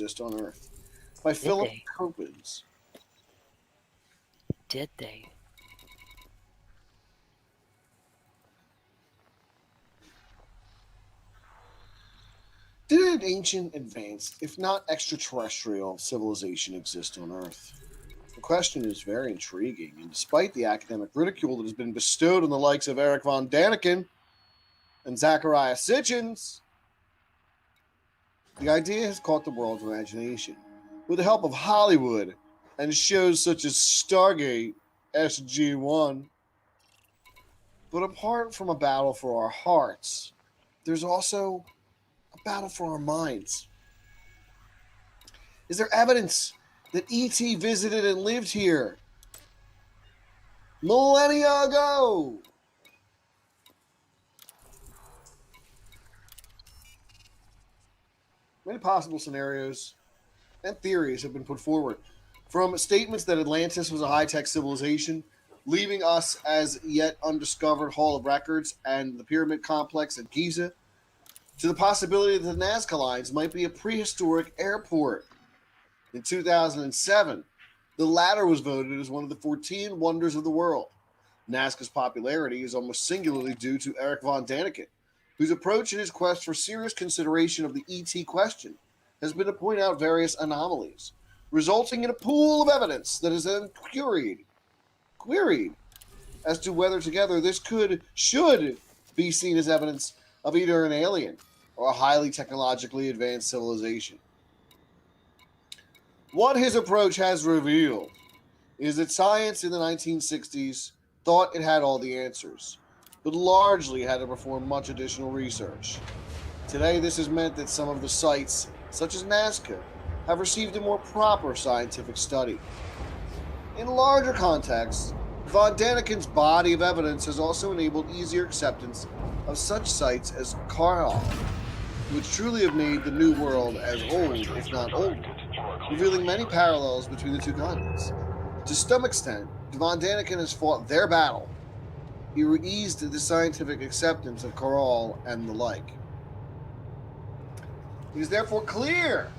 exist on Earth by Did Philip they? Coppens. Did they? Did an ancient, advanced, if not extraterrestrial, civilization exist on Earth? The question is very intriguing, and despite the academic ridicule that has been bestowed on the likes of Eric von Daniken and Zachariah Sitchins, the idea has caught the world's imagination. With the help of Hollywood and shows such as Stargate, SG-1. But apart from a battle for our hearts, there's also a battle for our minds. Is there evidence that E.T. visited and lived here millennia ago? Many possible scenarios and theories have been put forward, from statements that Atlantis was a high-tech civilization, leaving us as yet undiscovered Hall of Records and the Pyramid Complex at Giza, to the possibility that the Nazca Lines might be a prehistoric airport. In 2007, the latter was voted as one of the 14 wonders of the world. Nazca's popularity is almost singularly due to Eric von Daniken, whose approach in his quest for serious consideration of the ET question has been to point out various anomalies, resulting in a pool of evidence that is then queried as to whether together this should be seen as evidence of either an alien or a highly technologically advanced civilization. What his approach has revealed is that science in the 1960s thought it had all the answers, but largely had to perform much additional research. Today, this has meant that some of the sites, such as Nazca, have received a more proper scientific study. In larger contexts, von Daniken's body of evidence has also enabled easier acceptance of such sites as Karl, which truly have made the New World as old, if not older, revealing many parallels between the two continents. To some extent, von Daniken has fought their battle. He eased the scientific acceptance of Karl and the like. It is therefore clear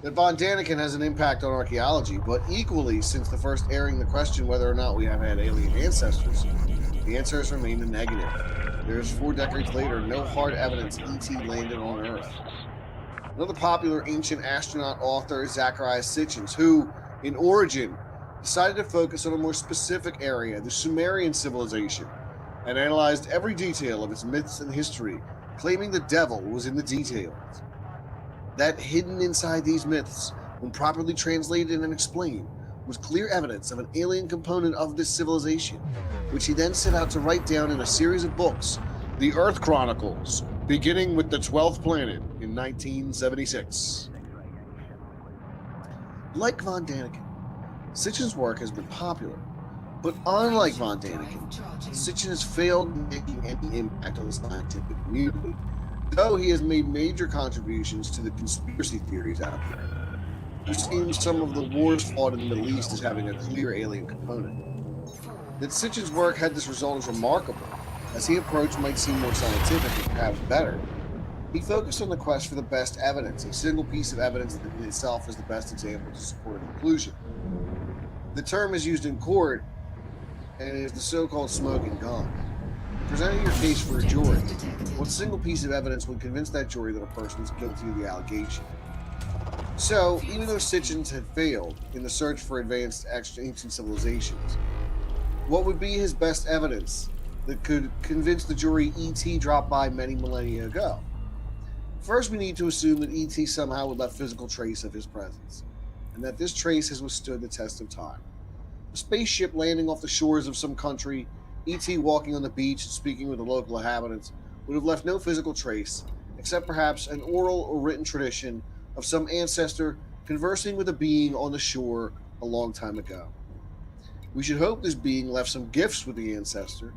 that von Daniken has an impact on archaeology, but equally, since the first airing the question whether or not we have had alien ancestors, the answer has remained a negative. There is 4 decades later no hard evidence ET landed on Earth. Another popular ancient astronaut author is Zachariah Sitchins, who, in Origin, decided to focus on a more specific area, the Sumerian civilization, and analyzed every detail of its myths and history, claiming the devil was in the details. That hidden inside these myths, when properly translated and explained, was clear evidence of an alien component of this civilization, which he then set out to write down in a series of books, the Earth Chronicles, beginning with the 12th planet in 1976. Like von Daniken, Sitchin's work has been popular, but unlike von Daniken, Sitchin has failed in making any impact on the scientific community, though he has made major contributions to the conspiracy theories out there, who seem some of the wars fought in the Middle East as having a clear alien component. That Sitchin's work had this result is remarkable, as his approach might seem more scientific and perhaps better. He focused on the quest for the best evidence, a single piece of evidence that in itself is the best example to support a conclusion. The term is used in court and is the so-called smoking gun. Presenting your case for a jury, what single piece of evidence would convince that jury that a person is guilty of the allegation? So, even though Sitchins had failed in the search for advanced ancient civilizations, what would be his best evidence that could convince the jury E.T. dropped by many millennia ago? First, we need to assume that E.T. somehow would left physical trace of his presence, and that this trace has withstood the test of time. A spaceship landing off the shores of some country, E.T. walking on the beach and speaking with the local inhabitants, would have left no physical trace, except perhaps an oral or written tradition of some ancestor conversing with a being on the shore a long time ago. We should hope this being left some gifts with the ancestor,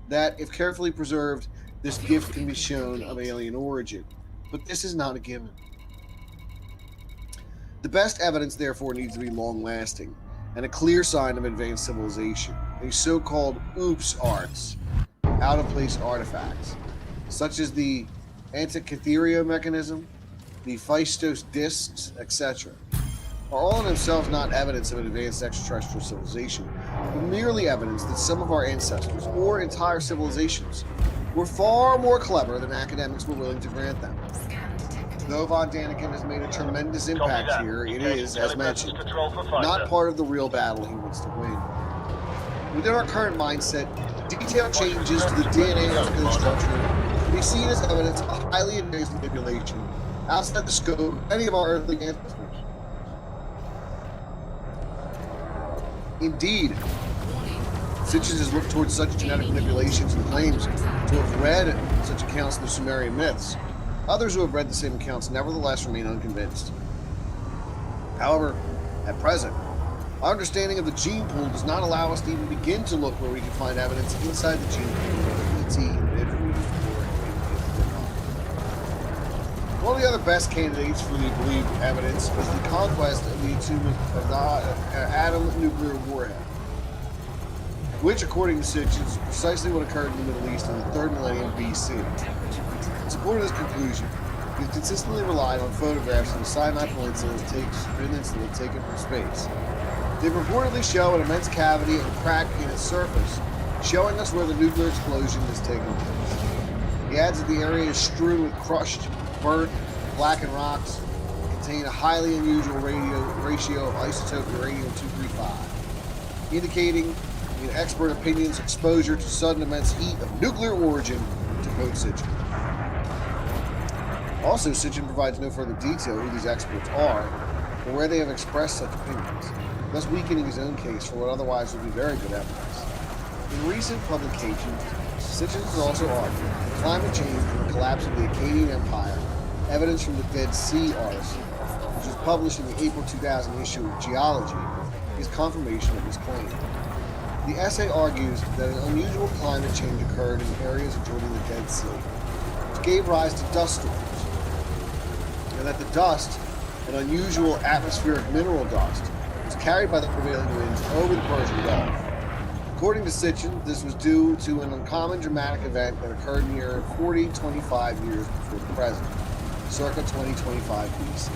that, if carefully preserved, this gift can be shown of alien origin, but this is not a given. The best evidence, therefore, needs to be long-lasting, and a clear sign of advanced civilization, a so-called oops arts, out-of-place artifacts, such as the Antikythera mechanism, the Phaistos discs, etc., are all in themselves not evidence of an advanced extraterrestrial civilization, but merely evidence that some of our ancestors, or entire civilizations, were far more clever than academics were willing to grant them. Though von Daniken has made a tremendous impact here, it is, as mentioned, not part of the real battle he wants to win. Within our current mindset, detailed changes to the DNA of the code structure can be seen as evidence of a highly advanced manipulation outside the scope of any of our earthly ancestors. Indeed, Sitchin has looked towards such genetic manipulations and claims to have read such accounts in the Sumerian myths. Others who have read the same accounts nevertheless remain unconvinced. However, at present, our understanding of the gene pool does not allow us to even begin to look where we can find evidence inside the gene pool of ET individuals One of the other best candidates for the believed evidence was the conquest of the attunement of the atom nuclear warhead, which, according to Sitchin, is precisely what occurred in the Middle East in the 3rd millennium BC. In support of this conclusion, he has consistently relied on photographs of the Sinai Peninsula taken from space. They reportedly show an immense cavity and crack in its surface, showing us where the nuclear explosion has taken place. He adds that the area is strewn with crushed, burnt, blackened rocks and contain a highly unusual ratio of isotope uranium-235, indicating, in expert opinions, exposure to sudden immense heat of nuclear origin, to quote Sitchin. Also, Sitchin provides no further detail who these experts are or where they have expressed such opinions, thus weakening his own case for what otherwise would be very good evidence. In recent publications, Sitchin has also argued that climate change and the collapse of the Akkadian Empire, evidence from the Dead Sea article, which was published in the April 2000 issue of Geology, is confirmation of his claim. The essay argues that an unusual climate change occurred in areas adjoining the Dead Sea, which gave rise to dust storms, and that the dust, an unusual atmospheric mineral dust, was carried by the prevailing winds over the Persian Gulf. According to Sitchin, this was due to an uncommon dramatic event that occurred near 25 years before the present, circa 2025 BC.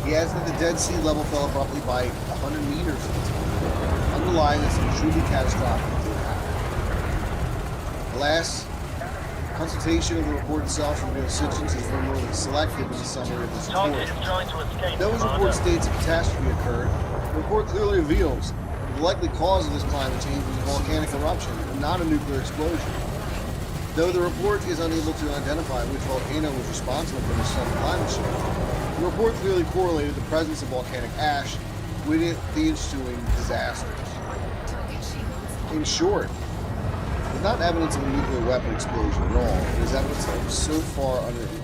He adds that the Dead Sea level fell abruptly by 100 meters at the time, underlying that some truly catastrophic did happen. Alas, consultation of the report itself reveals Sitchin's has been more than selective in the summary of this report. Though his report states a catastrophe occurred, the report clearly reveals that the likely cause of this climate change was a volcanic eruption and not a nuclear explosion. Though the report is unable to identify which volcano was responsible for this sudden climate change, the report clearly correlated the presence of volcanic ash with the ensuing disasters. In short, it's not evidence of a nuclear weapon explosion at all. It is evidence of a so far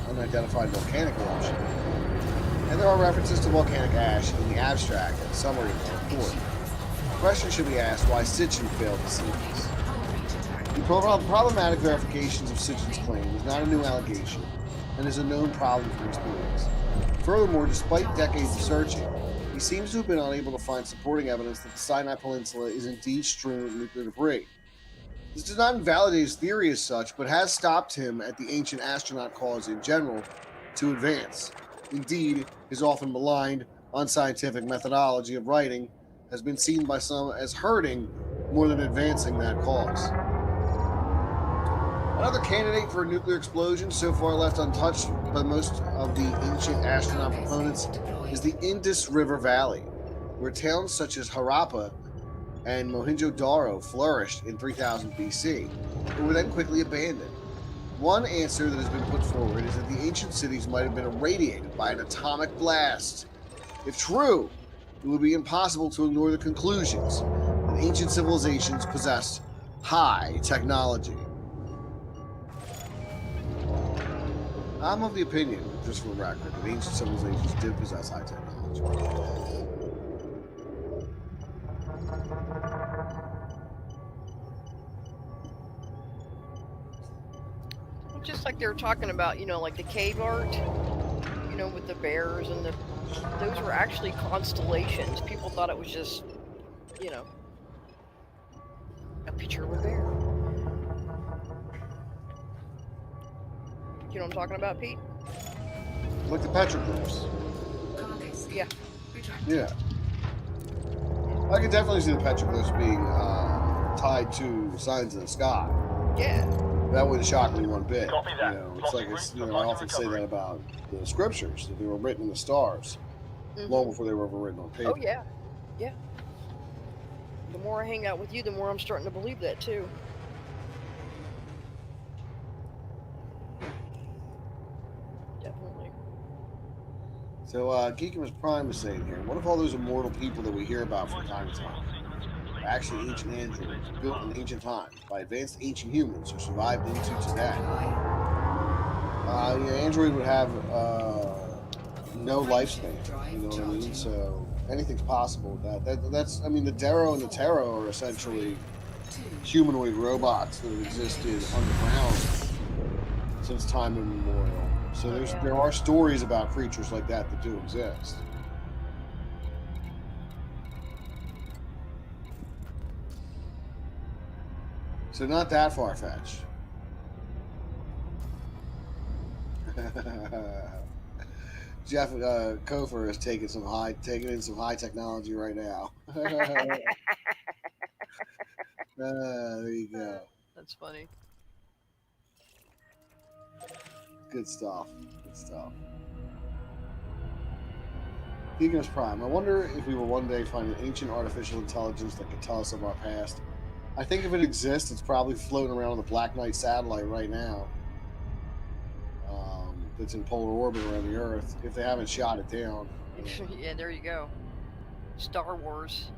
unidentified volcanic eruption. And there are references to volcanic ash in the abstract and summary of the report. The question should be asked why Sitchin failed to see this. The problematic verifications of Sitchin's claim is not a new allegation and is a known problem from experience. Furthermore, despite decades of searching, he seems to have been unable to find supporting evidence that the Sinai Peninsula is indeed strewn with nuclear debris. This does not invalidate his theory as such, but has stopped him at the ancient astronaut cause in general to advance. Indeed, his often maligned, unscientific methodology of writing has been seen by some as hurting more than advancing that cause. Another candidate for a nuclear explosion so far left untouched by most of the ancient astronaut proponents is the Indus River Valley, where towns such as Harappa and Mohenjo-Daro flourished in 3000 BC, but were then quickly abandoned. One answer that has been put forward is that the ancient cities might have been irradiated by an atomic blast. If true, it would be impossible to ignore the conclusions that ancient civilizations possessed high technology. I'm of the opinion, just for the record, that ancient civilizations did possess high technology. Just like they were talking about, like the cave art, with the bears and those were actually constellations. People thought it was just, a picture of a bear. You know what I'm talking about, Pete? like the petroglyphs. Yeah. Yeah, I could definitely see the petroglyphs being tied to signs in the sky. Yeah. That wouldn't shock me one bit. Copy You that. know, it's like Plotting route I for flight often say that recovery. about the scriptures, that they were written in the stars long before they were ever written on paper. Oh yeah. Yeah. The more I hang out with you, the more I'm starting to believe that too. Definitely. So, Geekimus Prime is saying here, what if all those immortal people that we hear about from time to time are actually ancient androids built in ancient times by advanced ancient humans who survived into today? Android would have no lifespan. You know what I mean? So anything's possible with that. That's I mean, the Darrow and the Tarot are essentially humanoid robots that have existed underground since time immemorial. So there are stories about creatures like that that do exist. So not that far fetched. Jeff Kofer is taking in some high technology right now. There you go. That's funny. Good stuff. Good stuff. Gigas Prime. I wonder if we will one day find an ancient artificial intelligence that could tell us of our past. I think if it exists, it's probably floating around on the Black Knight satellite right now. That's in polar orbit around the Earth. If they haven't shot it down. Yeah, there you go. Star Wars.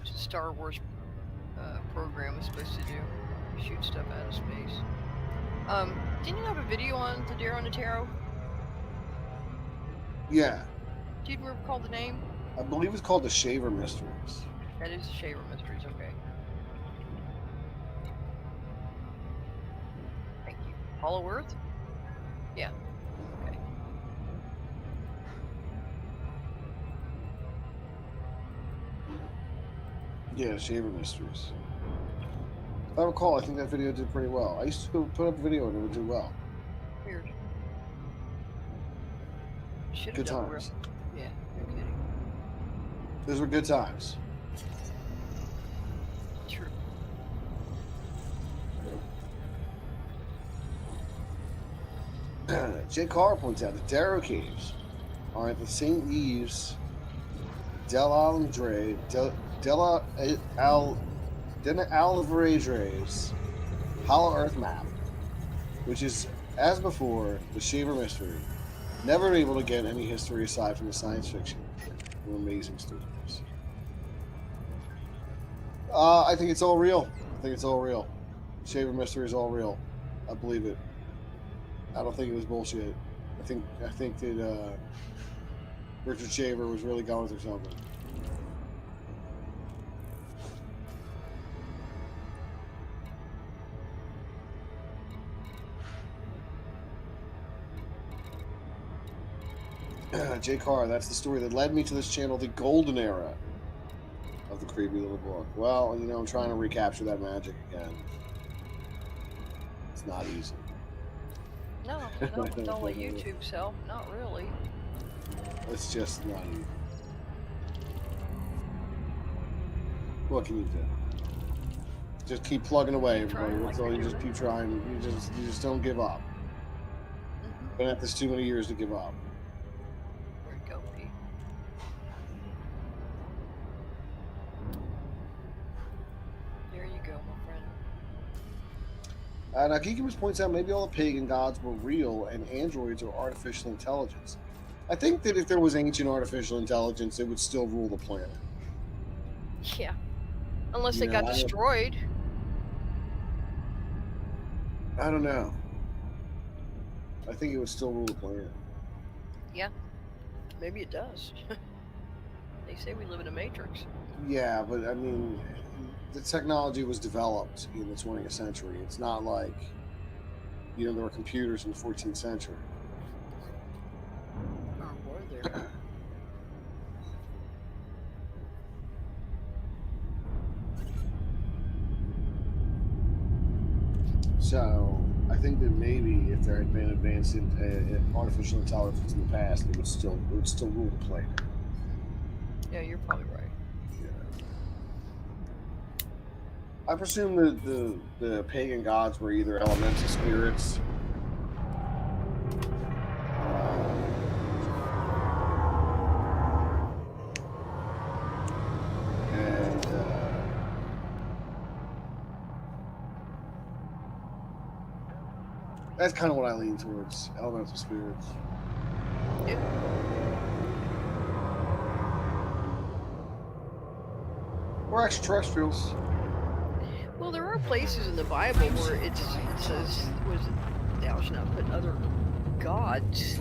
Which the Star Wars program is supposed to do. Shoot stuff out of space. Didn't you have a video on the Darrow and the Tarot? Yeah. Do you recall the name? I believe it's called the Shaver Mysteries. That is the Shaver Mysteries, okay. Thank you. Hollow Earth? Yeah. Okay. Yeah, Shaver Mysteries. If I recall, I think that video did pretty well. I used to put up a video and it would do well. Weird. Should Good have done times. Yeah, no kidding. Those were good times. True. Jay Carr points out the Darrow Caves are at the St. Yves Alvaredres Hollow Earth map, which is, as before, the Shaver Mystery. Never able to get any history aside from the science fiction. They're amazing stories. I think it's all real. I think it's all real. Shaver Mystery is all real. I believe it. I don't think it was bullshit. I think that Richard Shaver was really going through something. Jay Carr, that's the story that led me to this channel, the golden era of the creepy little book. Well, you know, I'm trying to recapture that magic again. It's not easy. No, with all the YouTube self, not really. It's just not easy. What can you do? Just keep plugging away, everybody. That's all. You just keep trying. You just don't give up. Been at this too many years to give up. Where'd it go, Pete? There you go, my friend. Now, Geekimus points out maybe all the pagan gods were real and androids are artificial intelligence. I think that if there was ancient artificial intelligence, it would still rule the planet. Yeah. Unless they got destroyed. I don't know. I think it would still rule the planet. Yeah. Maybe it does. They say we live in a matrix. Yeah, but I mean, the technology was developed in the 20th century. It's not like, you know, there were computers in the 14th century. Or were there? So I think that maybe if there had been advanced artificial intelligence in the past, it would still rule the planet. Yeah, you're probably right. Yeah. I presume that the pagan gods were either elemental spirits, and that's kind of what I lean towards, elemental spirits. Yeah. Or extraterrestrials. Well, there are places in the Bible where it says, was it, thou shalt not put other gods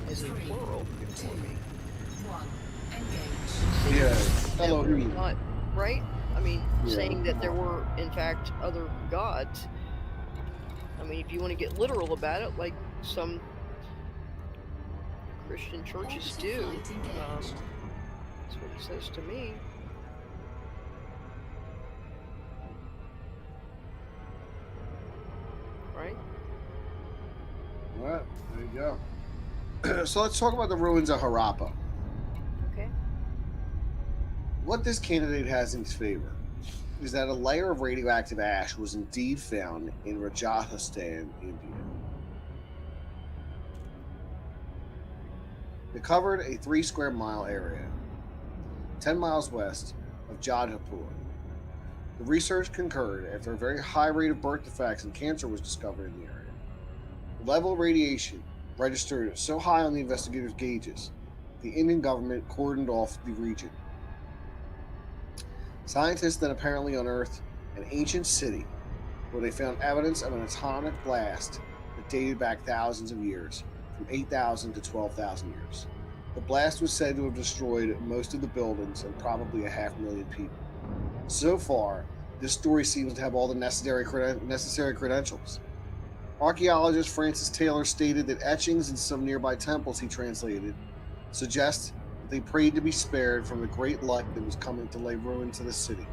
as a plural before me. Yeah, That were Elohim. not, right? I mean, Yeah. saying that there were, in fact, other gods. I mean, if you want to get literal about it, like some Christian churches do, that's what it says to me. Right? Well, there you go. So let's talk about the ruins of Harappa. Okay. What this candidate has in his favor is that a layer of radioactive ash was indeed found in Rajasthan, India. It covered a 3 square mile area, 10 miles west of Jodhpur. The research concurred after a very high rate of birth defects and cancer was discovered in the area. The level of radiation registered so high on the investigators' gauges, the Indian government cordoned off the region. Scientists then apparently unearthed an ancient city where they found evidence of an atomic blast that dated back thousands of years, from 8,000 to 12,000 years. The blast was said to have destroyed most of the buildings and probably 500,000 people. So far, this story seems to have all the necessary credentials. Archaeologist Francis Taylor stated that etchings in some nearby temples he translated suggest that they prayed to be spared from the great light that was coming to lay ruin to the city.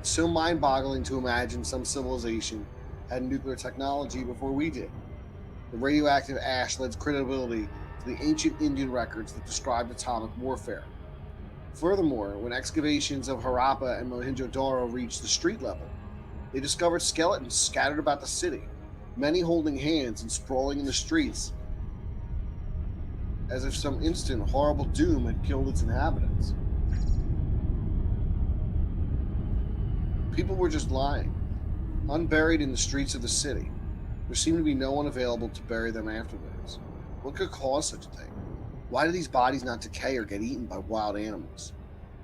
It's so mind-boggling to imagine some civilization had nuclear technology before we did. The radioactive ash lends credibility to the ancient Indian records that described atomic warfare. Furthermore, when excavations of Harappa and Mohenjo-daro reached the street level, they discovered skeletons scattered about the city, many holding hands and sprawling in the streets, as if some instant horrible doom had killed its inhabitants. People were just lying, unburied in the streets of the city. There seemed to be no one available to bury them afterwards. What could cause such a thing? Why do these bodies not decay or get eaten by wild animals?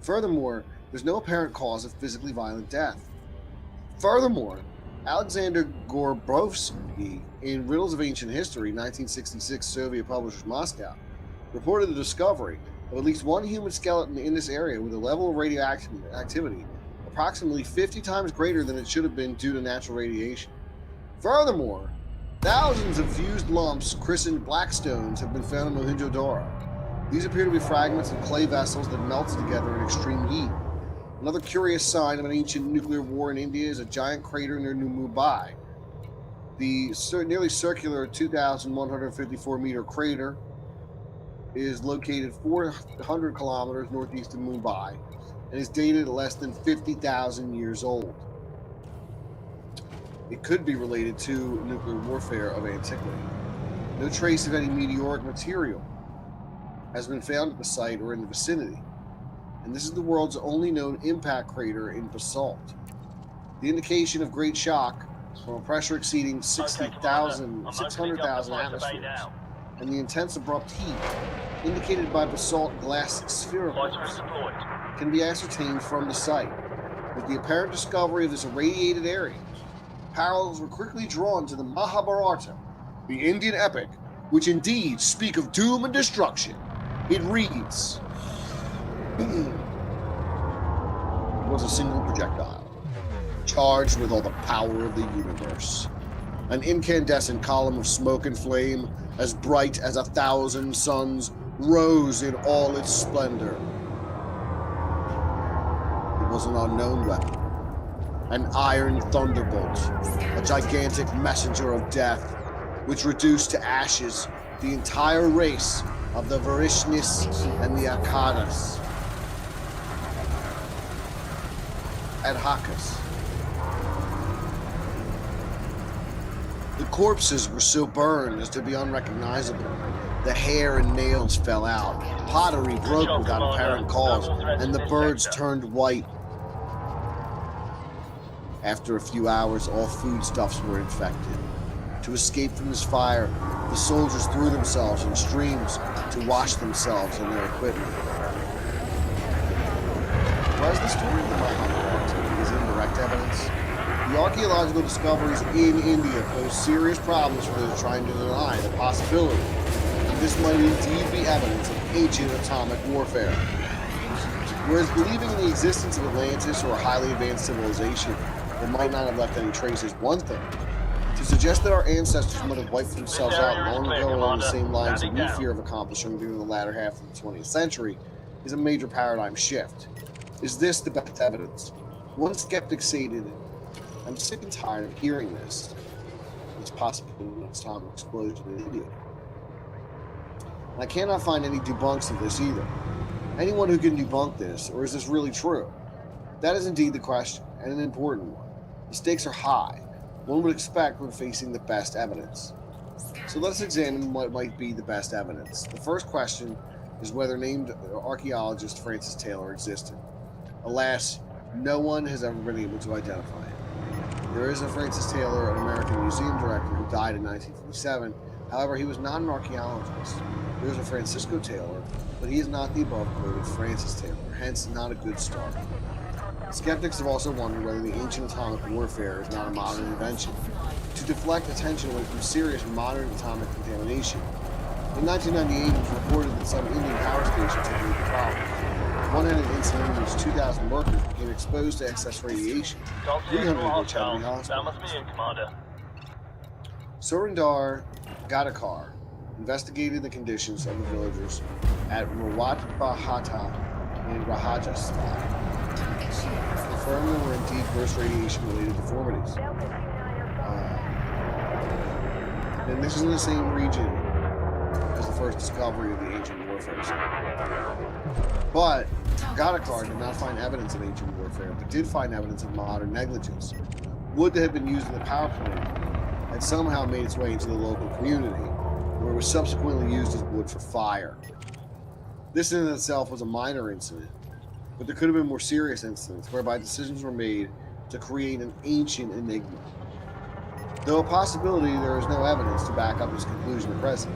Furthermore, there's no apparent cause of physically violent death. Furthermore, Alexander Gorbrovsky, in Riddles of Ancient History, 1966, Soviet publishers Moscow, reported the discovery of at least one human skeleton in this area with a level of radioactivity approximately 50 times greater than it should have been due to natural radiation. Furthermore, thousands of fused lumps, christened black stones, have been found in Mohenjo-daro. These appear to be fragments of clay vessels that melted together in extreme heat. Another curious sign of an ancient nuclear war in India is a giant crater near New Mumbai. The nearly circular 2,154 meter crater is located 400 kilometers northeast of Mumbai and is dated less than 50,000 years old. It could be related to nuclear warfare of antiquity. No trace of any meteoric material has been found at the site or in the vicinity, and this is the world's only known impact crater in basalt. The indication of great shock from a pressure exceeding 600,000 atmospheres and the intense abrupt heat indicated by basalt glass sphericals can be ascertained from the site. With the apparent discovery of this irradiated area, parallels were quickly drawn to the Mahabharata, the Indian epic, which indeed speak of doom and destruction. It reads, it was a single projectile, charged with all the power of the universe. An incandescent column of smoke and flame, as bright as 1,000 suns, rose in all its splendor. It was an unknown weapon, an iron thunderbolt, a gigantic messenger of death, which reduced to ashes the entire race of the Varishnis and the Akadas. Adhakas. The corpses were so burned as to be unrecognizable. The hair and nails fell out, pottery broke without apparent cause, and the birds turned white. After a few hours, all foodstuffs were infected. To escape from this fire, the soldiers threw themselves in streams to wash themselves and their equipment. Whereas the story of the Muhammad is indirect evidence, the archaeological discoveries in India pose serious problems for those trying to deny the possibility that this might indeed be evidence of ancient atomic warfare. Whereas believing in the existence of Atlantis or a highly advanced civilization that might not have left any trace is one thing, to suggest that our ancestors might have wiped themselves out long ago along the same lines that we fear of accomplishing during the latter half of the 20th century is a major paradigm shift. Is this the best evidence? One skeptic stated, "I'm sick and tired of hearing this. It's possible an atomic explosion in India." And I cannot find any debunks of this either. Anyone who can debunk this, or is this really true? That is indeed the question, and an important one. The stakes are high. One would expect when facing the best evidence. So let's examine what might be the best evidence. The first question is whether named archaeologist Francis Taylor existed. Alas, no one has ever been able to identify him. There is a Francis Taylor, an American museum director who died in 1957. However, he was not an archaeologist. There is a Francisco Taylor, but he is not the above-quoted Francis Taylor, hence not a good start. Skeptics have also wondered whether the ancient atomic warfare is not a modern invention to deflect attention away from serious modern atomic contamination. In 1998, it was reported that some Indian power stations had been problems. One had an incident in which 2,000 workers became exposed to excess radiation, 300 of which had to be hospitalized. Surinder Gadekar investigated the conditions of the villagers at Rawat Bahata in Rajasthan, confirmed there were indeed gross radiation-related deformities. And this is in the same region as the first discovery of the ancient warfare site. But Gadekar did not find evidence of ancient warfare, but did find evidence of modern negligence. Wood that had been used in the power plant had somehow made its way into the local community, where it was subsequently used as wood for fire. This in itself was a minor incident, but there could have been more serious incidents whereby decisions were made to create an ancient enigma. Though a possibility, there is no evidence to back up this conclusion at present.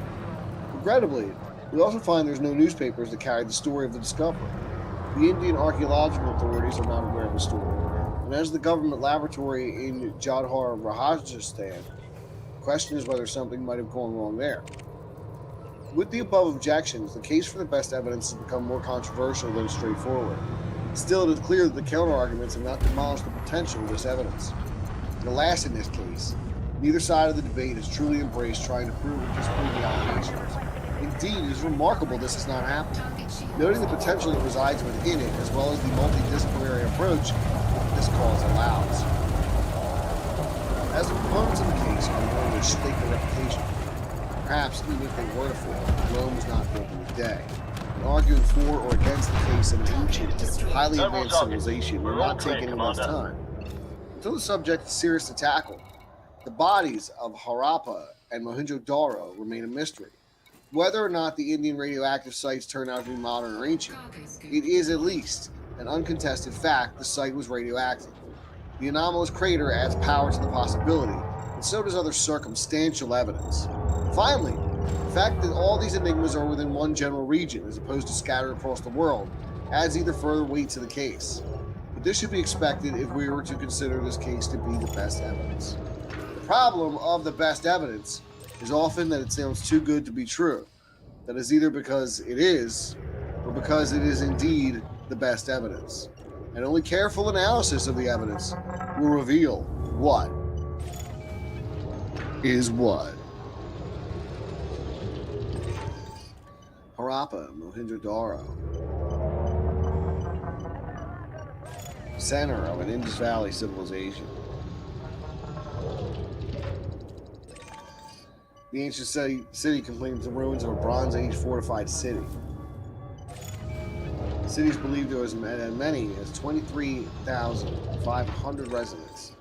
Regrettably, we also find there's no newspapers that carried the story of the discovery. The Indian archaeological authorities are not aware of the story, and as the government laboratory in Jodhpur, Rajasthan, the question is whether something might have gone wrong there. With the above objections, the case for the best evidence has become more controversial than straightforward. Still, it is clear that the counter-arguments have not demolished the potential of this evidence. And alas, in this case, neither side of the debate has truly embraced trying to prove or disprove the allegations. Indeed, it is remarkable this has not happened. Noting the potential that resides within it, as well as the multidisciplinary approach that this cause allows. As the proponents of the case are willing to stake their reputation, perhaps even if they were to fail, Rome was not built in a day. And arguing for or against the case of an ancient, highly advanced civilization will not take anyone's time. Until the subject is serious to tackle, the bodies of Harappa and Mohenjo-Daro remain a mystery. Whether or not the Indian radioactive sites turn out to be modern or ancient, it is at least an uncontested fact the site was radioactive. The anomalous crater adds power to the possibility, and so does other circumstantial evidence. Finally, the fact that all these enigmas are within one general region as opposed to scattered across the world adds either further weight to the case. But this should be expected if we were to consider this case to be the best evidence. The problem of the best evidence is often that it sounds too good to be true. That is either because it is, or because it is indeed the best evidence. And only careful analysis of the evidence will reveal what is what. Harappa, Mohenjo-Daro. center of an Indus Valley civilization. The ancient city contains the ruins of a Bronze Age fortified city. The city is believed to have as many as 23,500 residents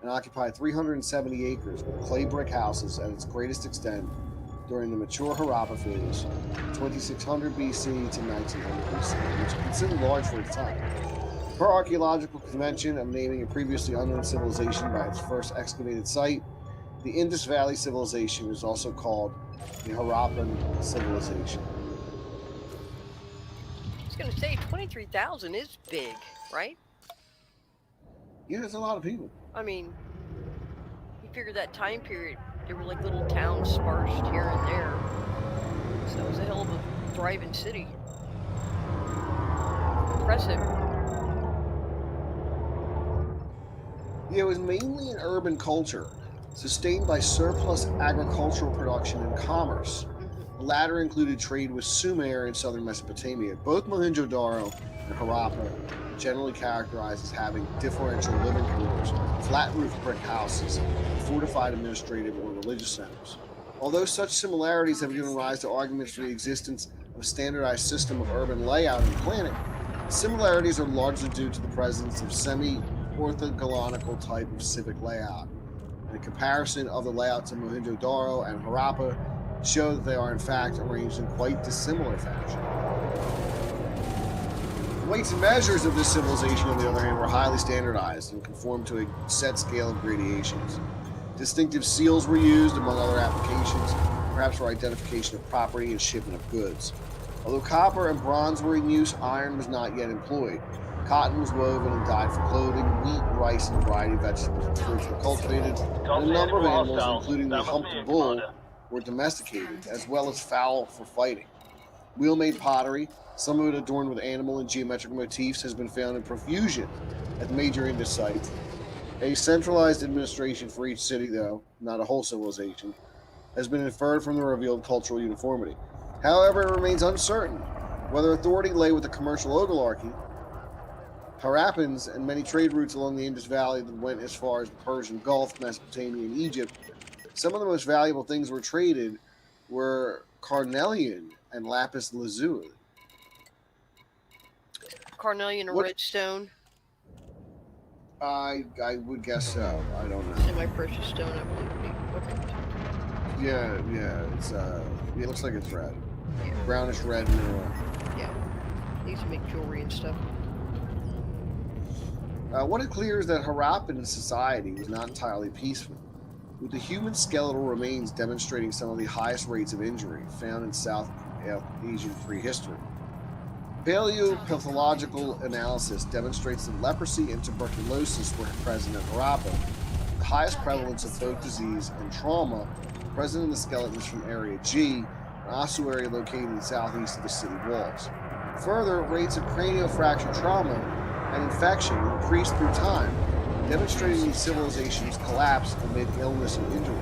and occupied 370 acres with clay brick houses at its greatest extent during the mature Harappa phase, 2600 BC to 1900 BC, which is considered large for its time. Per archaeological convention of naming a previously unknown civilization by its first excavated site, the Indus Valley civilization is also called the Harappan civilization. I was going to say 23,000 is big, right? Yeah, it's a lot of people. I mean, you figure that time period, there were like little towns sparsed here and there. So it was a hell of a thriving city. Impressive. Yeah, it was mainly an urban culture, sustained by surplus agricultural production and commerce. The latter included trade with Sumer in southern Mesopotamia. Both Mohenjo-Daro and Harappa are generally characterized as having differential living quarters, flat-roofed brick houses, and fortified administrative or religious centers. Although such similarities have given rise to arguments for the existence of a standardized system of urban layout and planning, similarities are largely due to the presence of semi-orthogonal type of civic layout. And a comparison of the layouts of Mohenjo-Daro and Harappa show that they are in fact arranged in quite dissimilar fashion. The weights and measures of this civilization, on the other hand, were highly standardized and conformed to a set scale of gradations. Distinctive seals were used, among other applications, perhaps for identification of property and shipment of goods. Although copper and bronze were in use, iron was not yet employed. Cotton was woven and dyed for clothing, wheat, rice, and a variety of vegetables and fruits were cultivated, and a number of animals, including the humped bull, were domesticated, as well as fowl for fighting. Wheel-made pottery, some of it adorned with animal and geometric motifs, has been found in profusion at major Indus sites. A centralized administration for each city, though, not a whole civilization, has been inferred from the revealed cultural uniformity. However, it remains uncertain whether authority lay with the commercial oligarchy, Harappans, and many trade routes along the Indus Valley that went as far as the Persian Gulf, Mesopotamia, and Egypt. Some of the most valuable things were traded were carnelian and lapis lazuli. Carnelian or red stone? I would guess so. I don't know. Semi-precious stone, I believe. Okay. Yeah. It looks like it's red. Yeah. Brownish red mineral. Yeah. Needs to make jewelry and stuff. What is clear is that Harappan society was not entirely peaceful, with the human skeletal remains demonstrating some of the highest rates of injury found in South Asian prehistory. Paleopathological analysis demonstrates that leprosy and tuberculosis were present at Harappa, the highest prevalence of both disease and trauma present in the skeletons from Area G, an ossuary located southeast of the city walls. Further, rates of craniofracture trauma and infection increased through time, demonstrating these civilizations collapsed amid illness and injury.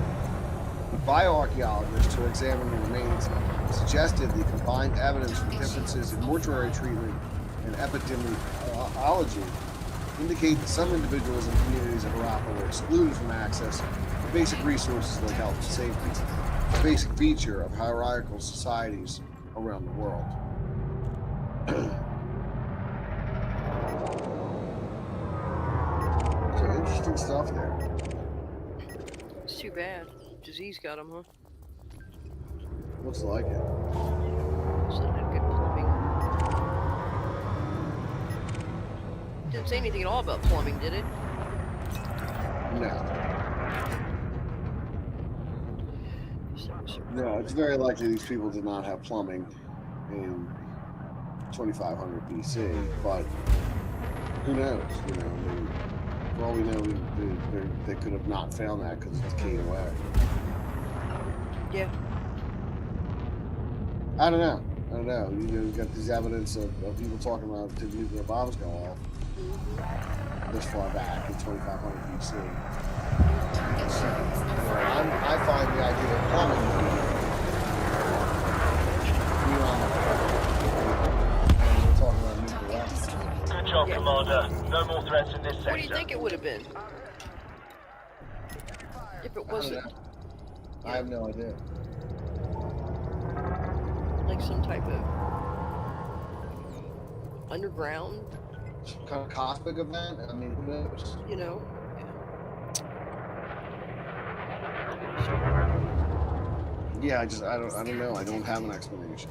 Bioarchaeologists who examined the remains suggested the combined evidence for differences in mortuary treatment and epidemiology indicate that some individuals and communities of Harappa were excluded from access to basic resources like health and safety, a basic feature of hierarchical societies around the world. So interesting stuff there. It's too bad. Disease got him, huh? Looks like it. So had good plumbing. Didn't say anything at all about plumbing, did it? No. No, it's very likely these people did not have plumbing in 2500 BC, but who knows? You know, for all we know, they could have not found that because it's decayed away. Yeah. I don't know. You got this evidence of people talking about nuclear bombs go off this far back in 2500 BC. I find the idea of plumbing beyond we're talking about nuclear weapons. job, Yeah. Commander. No more threats in this sector. What do you think it would have been? If it I don't wasn't know. I have no idea. like some type of underground, Some kind of cosmic event. I mean, who knows? you know? Yeah, I don't know. I don't have an explanation.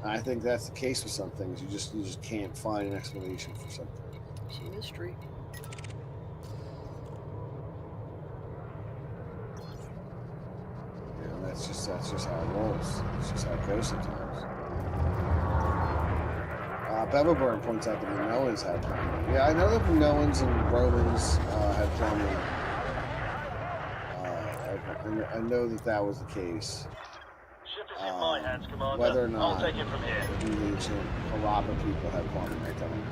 I think that's the case with some things. You just can't find an explanation for something. It's a mystery. You know, that's just how it rolls. It's just how it goes sometimes. Beverburn points out that the Minoans had plumbing. Yeah, I know that the Minoans and Romans had plumbing. I know that was the case. Ship is in my hands, Commander. Whether or not I'll take it from here. the ancient Harappa people had plumbing, I don't know.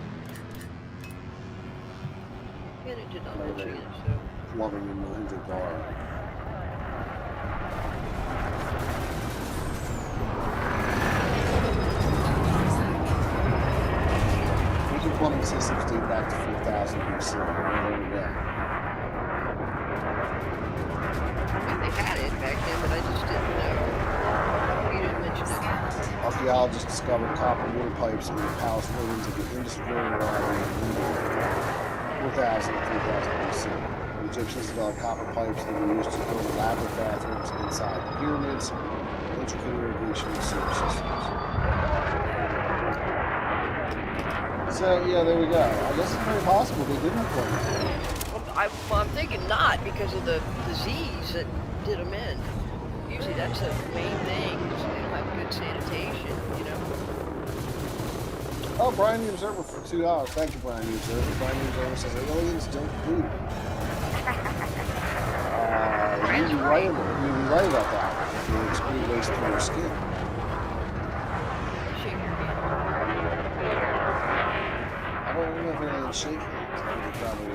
And it did not Whether mention they- it, so. Plumbing in Mohenjo-Daro. Ancient plumbing systems date back to 4000 BC. There we go. I mean, they had it back then, but I just didn't know. You didn't mention it. Archaeologists discovered copper water pipes in the palace buildings of the Indus River area in India, 4000 to 3000 BC. The Egyptians developed copper pipes that were used to build elaborate bathrooms inside the pyramids and intricate irrigation and sewage systems. So, yeah, there we go. I guess it's very possible they didn't have plumbing. Well, I'm thinking not because of the disease that did them in. Usually that's the main thing, is they don't have good sanitation, you know? Oh, Brian the Observer for $2. Thank you, Brian the Observer. Brian the Observer says aliens don't poop. Brian's You're right. You're right about that. They excrete waste from your skin. Shake your hand. I don't know if aliens shake hands. I think they probably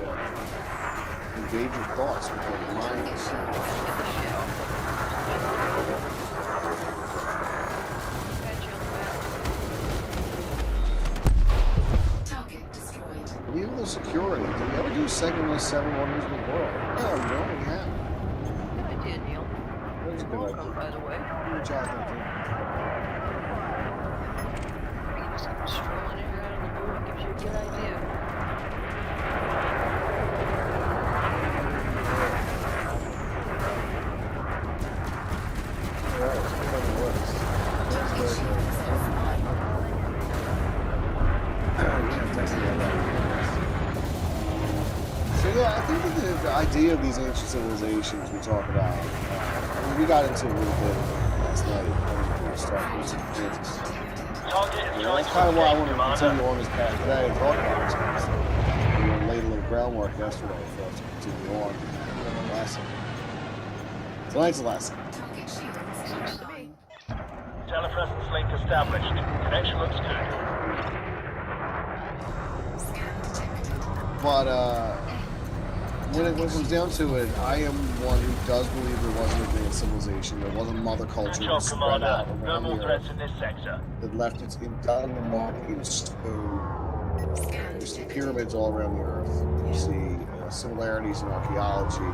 invade your thoughts with their minds. Get the shit off of them. Pat you on the back. Target destroyed. Believe in the security. Did we ever do a segment on the 7 Wonders of the World? No, we don't. We have. Good idea, Neil. That was a You're good welcome, idea. by the way. Good job, thank you. You just come strolling in here out of the blue. It gives you a good idea. All right, let's put on the list. That's very good. Yeah, testing all that. So yeah, I think that the idea of these ancient civilizations we talk about, I mean, we got into it a little bit last night when we started with some Kansas. Target is You know, trying that's to kind of why I escape, wanted to Commander. continue on this path today and talk about this kind of stuff. We laid a little groundwork yesterday for us to continue on the lesson. Tonight's the lesson. Target shield Seems to be. Telepresence link established. Connection looks good. scan detected. But when it comes down to it, I am one who does believe there was an advanced civilization. There was a mother Good culture that job, spread Commander. out No around more the threats earth in this sector. that left its indelible mark in stone. Scan You see detected. pyramids all around the earth. You see similarities in archaeology,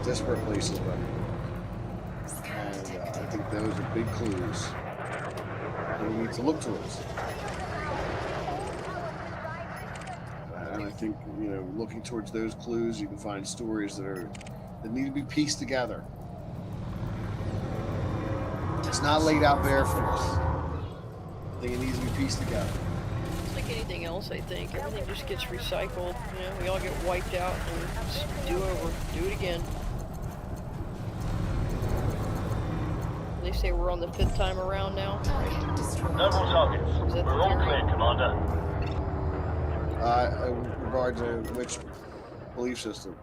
disparate places around the earth. Scan And detected. I think those are big clues that we need to look towards. And I think, you know, looking towards those clues, you can find stories that need to be pieced together. It's not laid out bare for us. I think it needs to be pieced together. It's like anything else, I think. Everything just gets recycled. You know, we all get wiped out and just do over. Do it again. They say we're on the 5th time around now. Target destroyed. No more targets. Is that We're the all theory? clear, Commander. In regard to which belief system?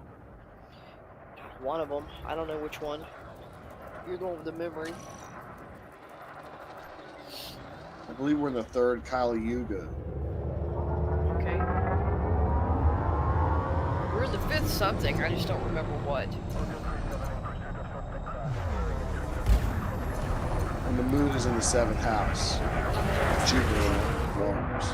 One of them. I don't know which one. You're the one with the memory. I believe we're in the 3rd Kali Yuga. Okay. We're in the 5th something. I just don't remember what. And the moon is in the 7th house. Jupiter and Mars.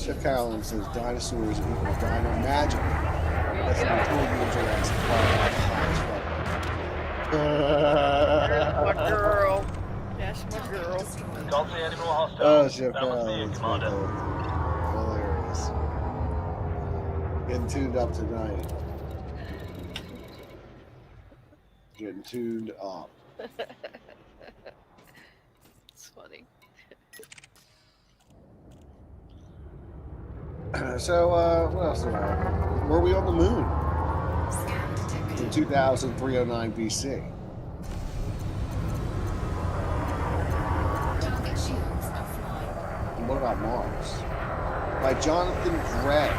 Chef Carolyn says dinosaurs equal dino magic. That's Yeah. the told you Jurassic There's my Park. girl. That's my Target girl. destroyed. Can't see anyone hostile. Oh, Chef That must be Carolyn, it, it's Commander. hilarious. Getting tuned up tonight. Getting tuned up. It's funny. So, what else do I have? Were we on the moon Scan detected. in 2309 BC? Target shields offline. And what about Mars? By Jonathan Gray.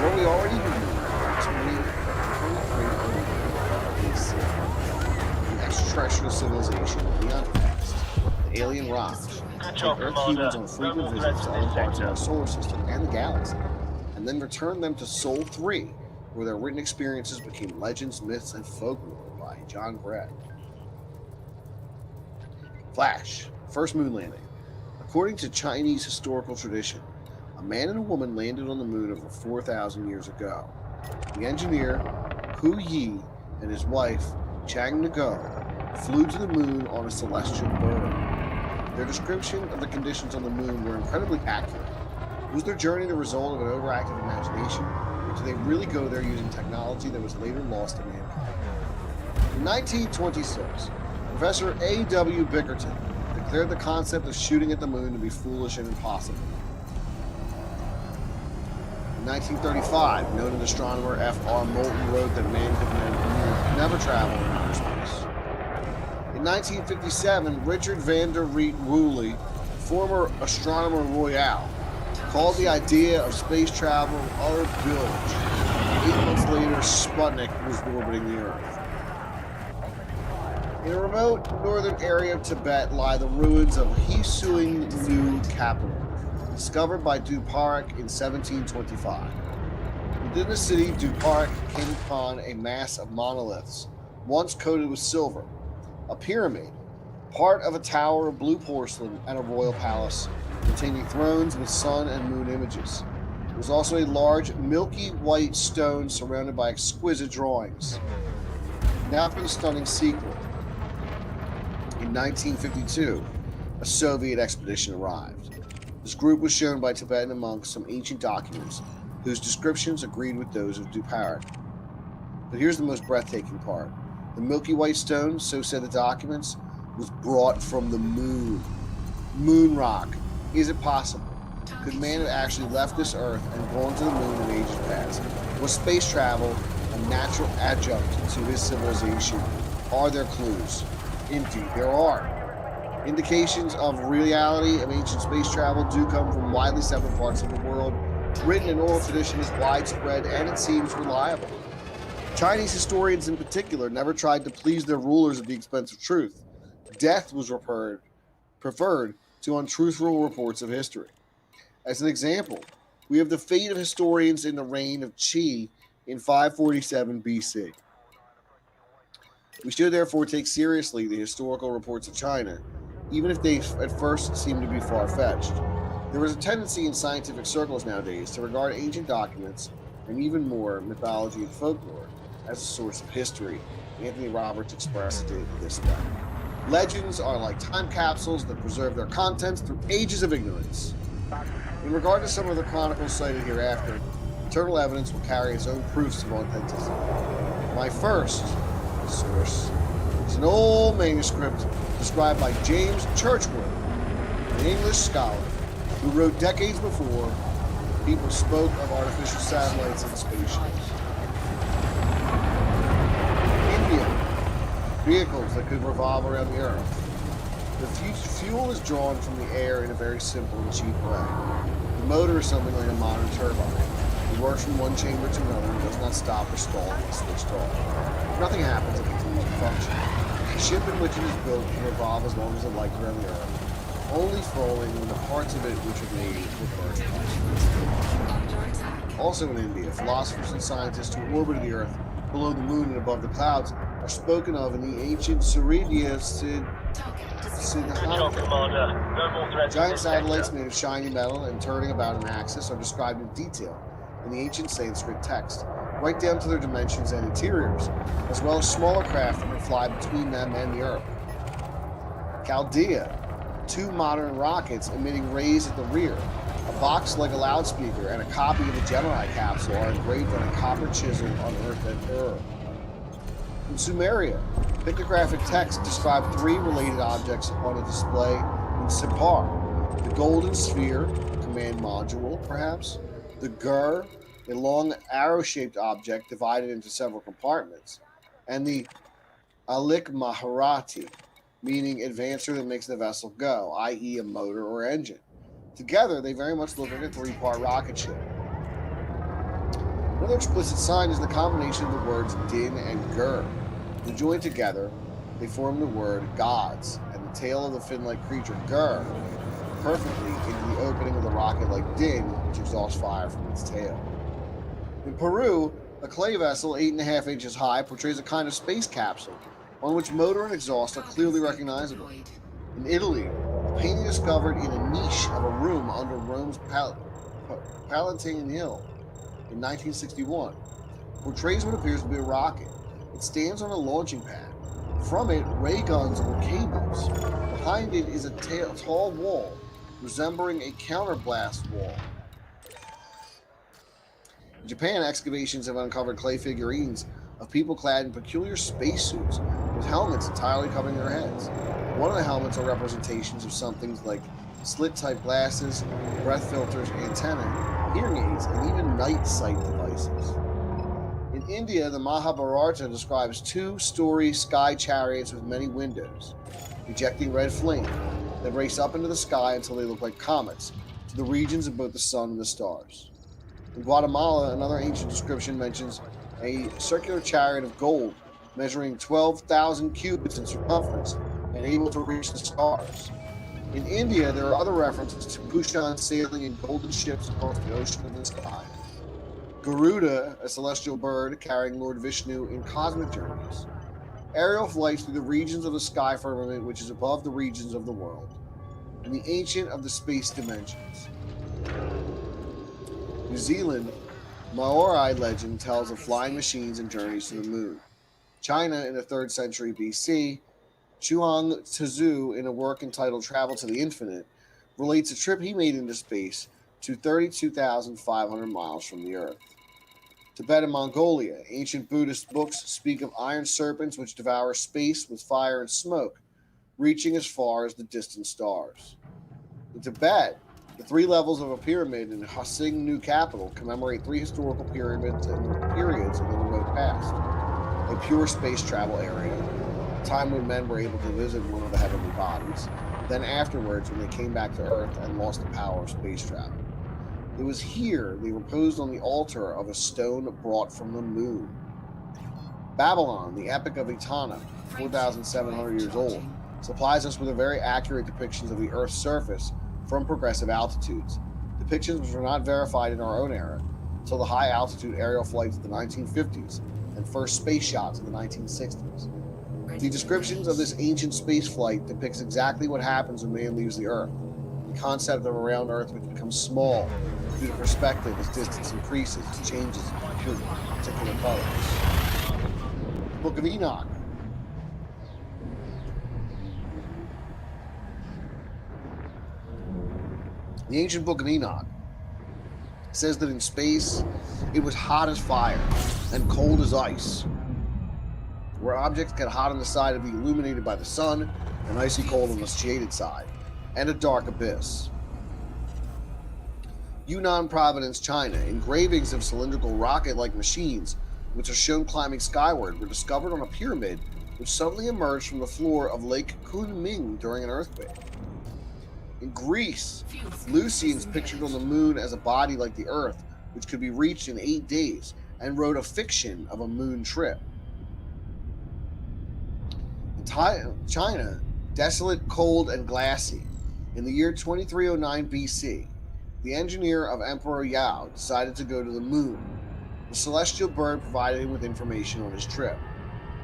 Were we already on the moon in 2309 BC? An extraterrestrial civilization beyond past. The alien rocks. Good Take job, Earth Commander. humans on No frequent more visits threats to in other this parts of sector. our solar system and the galaxy, and then return them to Sol 3, where their written experiences became legends, myths, and folklore by John Gray. Flash, first moon landing. According to Chinese historical tradition, a man and a woman landed on the moon over 4,000 years ago. The engineer, Hu Yi, and his wife, Chang Ngo, flew to the moon on a celestial bird. Their description of the conditions on the moon were incredibly accurate. Was their journey the result of an overactive imagination, or did they really go there using technology that was later lost to mankind? In 1926, Professor A.W. Bickerton declared the concept of shooting at the moon to be foolish and impossible. In 1935, noted astronomer F.R. Moulton wrote that man could never travel in outer space. In 1957, Richard Vander Reet Woolley, former astronomer royal, called the idea of space travel utter bilge. 8 months later, Sputnik was orbiting the Earth. In a remote northern area of Tibet lie the ruins of Hsuing Nu capital, discovered by Duparc in 1725. Within the city, Duparc came upon a mass of monoliths, once coated with silver, a pyramid, part of a tower of blue porcelain, and a royal palace containing thrones with sun and moon images. There was also a large milky white stone surrounded by exquisite drawings. Now for the stunning sequel. In 1952, a Soviet expedition arrived. This group was shown by Tibetan monks some ancient documents whose descriptions agreed with those of Duparc. But here's the most breathtaking part. The milky white stone, so said the documents, was brought from the moon. Moon rock. Is it possible? Could man have actually left this Earth and gone to the moon in ages past? Was space travel a natural adjunct to his civilization? Are there clues? Indeed, there are. Indications of reality of ancient space travel do come from widely separate parts of the world. Written and oral tradition is widespread and it seems reliable. Chinese historians in particular never tried to please their rulers at the expense of truth. Death was preferred to untruthful reports of history. As an example, we have the fate of historians in the reign of Qi in 547 BC. We should therefore take seriously the historical reports of China, even if they at first seem to be far-fetched. There is a tendency in scientific circles nowadays to regard ancient documents, and even more mythology and folklore, as a source of history. Anthony Roberts expressed it this way. Legends are like time capsules that preserve their contents through ages of ignorance. In regard to some of the chronicles cited hereafter, internal evidence will carry its own proofs of authenticity. My first source is an old manuscript described by James Churchward, an English scholar who wrote decades before people spoke of artificial satellites and spaceships. India, vehicles that could revolve around the Earth. The fuel is drawn from the air in a very simple and cheap way. The motor is something like a modern turbine. It works from one chamber to another and does not stop or stall when switched off. Nothing happens, it continues to function. The ship in which it is built can revolve as long as it likes around the Earth, only falling when the parts of it which are made will burn up. Also in India, philosophers and scientists who orbited the Earth below the moon and above the clouds are spoken of in the ancient Surya Sid Good job, Commander. No more threats in Giant this satellites sector. made of shiny metal and turning about an axis are described in detail in the ancient Sanskrit text, right down to their dimensions and interiors, as well as smaller craft that can fly between them and the Earth. Chaldea, 2 modern rockets emitting rays at the rear, a box like a loudspeaker, and a copy of the Gemini capsule are engraved on a copper chisel unearthed at Ur. In Sumeria, pictographic text described 3 related objects on a display in Sipar: the golden sphere, command module, perhaps, the Gur, a long arrow-shaped object divided into several compartments, and the Alik Maharati, meaning advancer that makes the vessel go, i.e. a motor or engine. Together, they very much look like a 3-part rocket ship. Another explicit sign is the combination of the words din and gur. When joined together, they form the word gods, and the tail of the fin-like creature gur perfectly into the opening of the rocket like din, which exhausts fire from its tail. In Peru, a clay vessel 8.5 inches high portrays a kind of space capsule on which motor and exhaust are clearly recognizable. In Italy, a painting discovered in a niche of a room under Rome's Palatine Hill in 1961 portrays what appears to be a rocket. It stands on a launching pad. From it, ray guns or cables. Behind it is a tall wall resembling a counterblast wall. In Japan, excavations have uncovered clay figurines of people clad in peculiar spacesuits with helmets entirely covering their heads. One of the helmets are representations of some things like slit-type glasses, breath filters, antennae, hearing aids, and even night sight devices. In India, the Mahabharata describes 2-story sky chariots with many windows, ejecting red flame, that race up into the sky until they look like comets, to the regions of both the sun and the stars. In Guatemala, another ancient description mentions a circular chariot of gold measuring 12,000 cubits in circumference and able to reach the stars. In India, there are other references to Bhushan sailing in golden ships across the ocean of the sky. Garuda, a celestial bird carrying Lord Vishnu in cosmic journeys. Aerial flights through the regions of the sky firmament which is above the regions of the world. And the ancient of the space dimensions. New Zealand, Maori legend tells of flying machines and journeys to the moon. China, in the 3rd century BC, Chuang Tzu, in a work entitled Travel to the Infinite, relates a trip he made into space to 32,500 miles from the Earth. Tibet and Mongolia, ancient Buddhist books speak of iron serpents which devour space with fire and smoke, reaching as far as the distant stars. In Tibet, the 3 levels of a pyramid in Hasing New Capital commemorate 3 historical periods in the remote past. A pure space travel area, a time when men were able to visit one of the heavenly bodies, then afterwards when they came back to Earth and lost the power of space travel. It was here they reposed on the altar of a stone brought from the moon. Babylon, the Epic of Etana, 4,700 years old, supplies us with a very accurate depictions of the Earth's surface from progressive altitudes, depictions which were not verified in our own era until the high-altitude aerial flights of the 1950s and first space shots of the 1960s. The descriptions of this ancient space flight depicts exactly what happens when man leaves the Earth, the concept of a round Earth which becomes small due to perspective as distance increases, changes in particular colors. The Book of Enoch. The ancient Book of Enoch says that in space it was hot as fire and cold as ice, where objects get hot on the side of the illuminated by the sun and icy cold on the shaded side, and a dark abyss. Yunnan Province, China, engravings of cylindrical rocket-like machines, which are shown climbing skyward, were discovered on a pyramid which suddenly emerged from the floor of Lake Kunming during an earthquake. In Greece, Lucians pictured on the moon as a body like the Earth, which could be reached in 8 days, and wrote a fiction of a moon trip. In China, desolate, cold, and glassy. In the year 2309 BC, the engineer of Emperor Yao decided to go to the moon. The celestial bird provided him with information on his trip.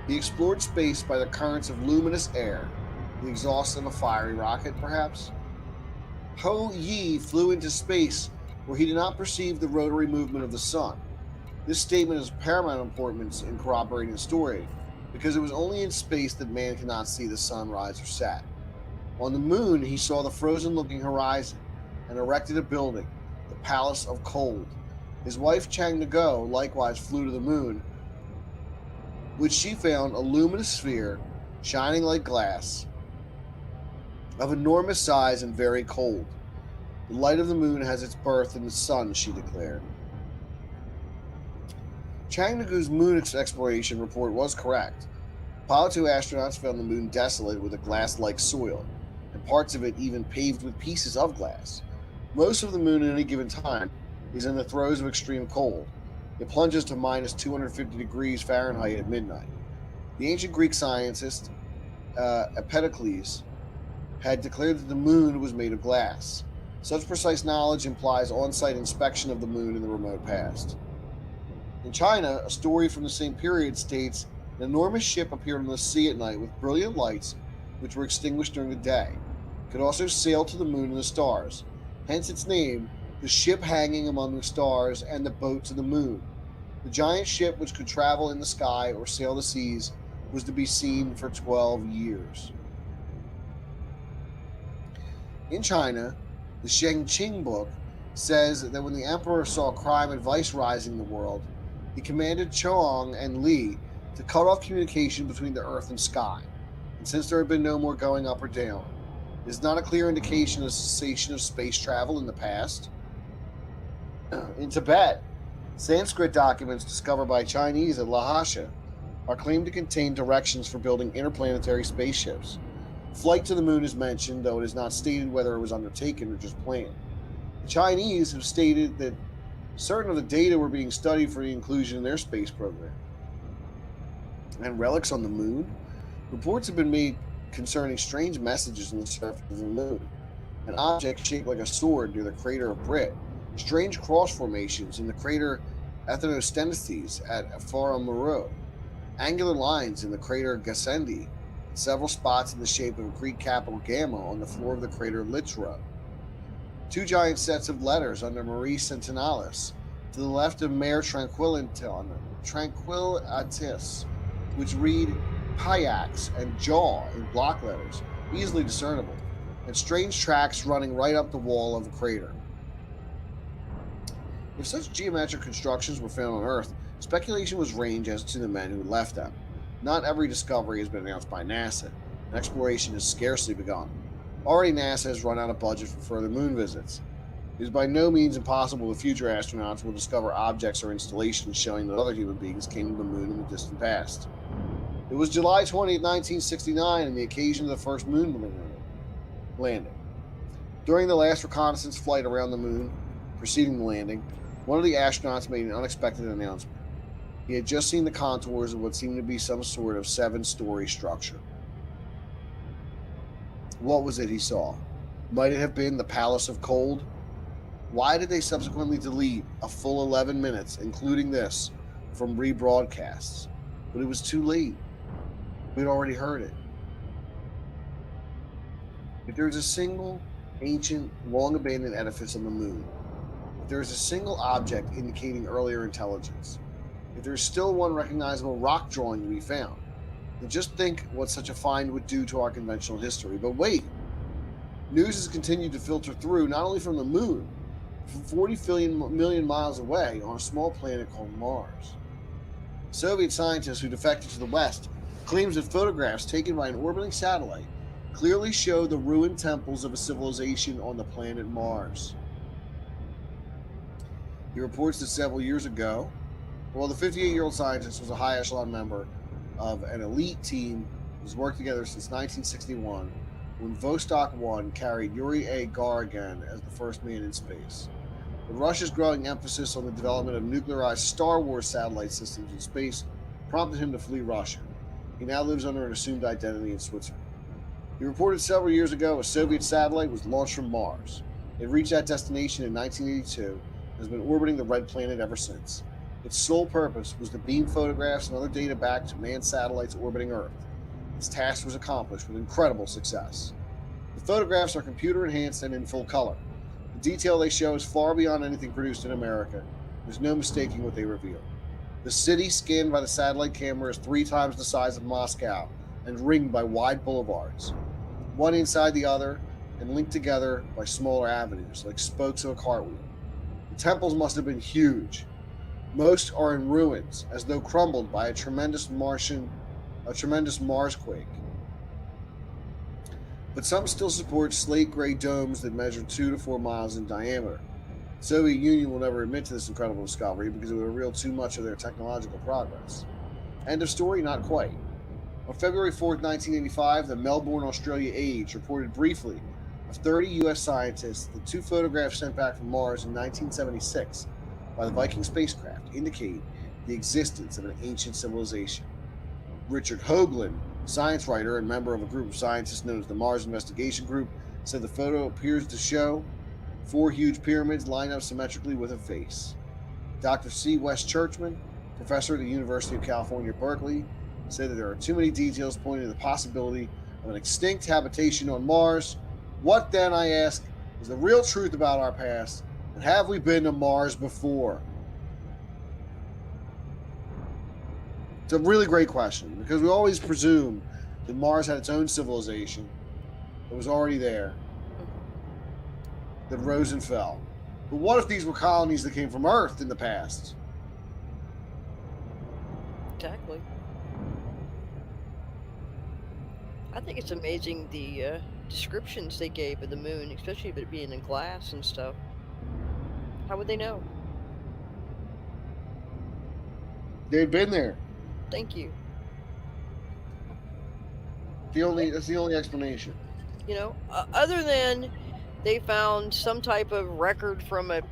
He explored space by the currents of luminous air. The exhaust of a fiery rocket, perhaps? Ho Yi flew into space where he did not perceive the rotary movement of the sun. This statement is of paramount importance in corroborating the story, because it was only in space that man could not see the sun rise or set. On the moon, he saw the frozen-looking horizon and erected a building, the Palace of Cold. His wife Chang Ngo likewise flew to the moon, which she found a luminous sphere, shining like glass, of enormous size and very cold. The light of the moon has its birth in the sun, she declared. Chang Ngo's moon exploration report was correct. Apollo 2 astronauts found the moon desolate with a glass-like soil, and parts of it even paved with pieces of glass. Most of the moon at any given time is in the throes of extreme cold. It plunges to minus 250 degrees Fahrenheit at midnight. The ancient Greek scientist Empedocles had declared that the moon was made of glass. Such precise knowledge implies on-site inspection of the moon in the remote past. In China, a story from the same period states an enormous ship appeared on the sea at night with brilliant lights which were extinguished during the day. It could also sail to the moon and the stars, hence its name, the ship hanging among the stars and the boat to the moon. The giant ship which could travel in the sky or sail the seas was to be seen for 12 years. In China, the Shengqing book says that when the emperor saw crime and vice rising in the world, he commanded Chuang and Li to cut off communication between the earth and sky, and since there had been no more going up or down, it is not a clear indication of cessation of space travel in the past. In Tibet, Sanskrit documents discovered by Chinese at Lhasa are claimed to contain directions for building interplanetary spaceships. Flight to the moon is mentioned, though it is not stated whether it was undertaken or just planned. The Chinese have stated that certain of the data were being studied for the inclusion in their space program. And relics on the moon? Reports have been made concerning strange messages on the surface of the moon. An object shaped like a sword near the crater of Brit, strange cross formations in the crater Ethnosthenes at Foramuro, angular lines in the crater Gassendi, and several spots in the shape of a Greek capital Gamma on the floor of the crater Littrow. Two giant sets of letters under Marie Sentinellis, to the left of Mare Tranquilitas, which read Payax and Jaw in block letters, easily discernible, and strange tracks running right up the wall of the crater. If such geometric constructions were found on Earth, speculation was range as to the men who left them. Not every discovery has been announced by NASA, and exploration has scarcely begun. Already NASA has run out of budget for further moon visits. It is by no means impossible that future astronauts will discover objects or installations showing that other human beings came to the moon in the distant past. It was July 20th, 1969, and the occasion of the first moon landing. During the last reconnaissance flight around the moon, preceding the landing, one of the astronauts made an unexpected announcement. He had just seen the contours of what seemed to be some sort of 7-story structure. What was it he saw? Might it have been the Palace of Cold? Why did they subsequently delete a full 11 minutes, including this, from rebroadcasts? But it was too late. We'd already heard it. If there is a single ancient, long-abandoned edifice on the moon, if there is a single object indicating earlier intelligence, if there is still one recognizable rock drawing to be found, then just think what such a find would do to our conventional history. But wait! News has continued to filter through not only from the moon, but from 40 million miles away on a small planet called Mars. Soviet scientists who defected to the West claims that photographs taken by an orbiting satellite clearly show the ruined temples of a civilization on the planet Mars. He reports that several years ago, while the 58-year-old scientist was a high echelon member of an elite team that has worked together since 1961, when Vostok 1 carried Yuri A. Gagarin as the first man in space. But Russia's growing emphasis on the development of nuclearized Star Wars satellite systems in space prompted him to flee Russia. He now lives under an assumed identity in Switzerland. He reported several years ago a Soviet satellite was launched from Mars. It reached that destination in 1982 and has been orbiting the red planet ever since. Its sole purpose was to beam photographs and other data back to manned satellites orbiting Earth. Its task was accomplished with incredible success. The photographs are computer enhanced and in full color. The detail they show is far beyond anything produced in America. There's no mistaking what they reveal. The city scanned by the satellite camera is 3 times the size of Moscow and ringed by wide boulevards, one inside the other and linked together by smaller avenues like spokes of a cartwheel. The temples must have been huge. Most are in ruins, as though crumbled by a tremendous Marsquake. But some still support slate-gray domes that measure 2 to 4 miles in diameter. The Soviet Union will never admit to this incredible discovery because it would reveal too much of their technological progress. End of story? Not quite. On February 4th, 1985, the Melbourne, Australia Age reported briefly of 30 U.S. scientists that 2 photographs sent back from Mars in 1976 by the Viking spacecraft indicate the existence of an ancient civilization. Richard Hoagland, science writer and member of a group of scientists known as the Mars Investigation Group, said the photo appears to show 4 huge pyramids lined up symmetrically with a face. Dr. C. West Churchman, professor at the University of California, Berkeley, said that there are too many details pointing to the possibility of an extinct habitation on Mars. What then, I ask, is the real truth about our past, and have we been to Mars before? It's a really great question, because we always presume that Mars had its own civilization that was already there, that rose and fell. But what if these were colonies that came from Earth in the past? Exactly. I think it's amazing the descriptions they gave of the moon, especially if it being in glass and stuff. How would they know? They'd been there. Thank you. That's the only explanation. You know, other than they found some type of record from an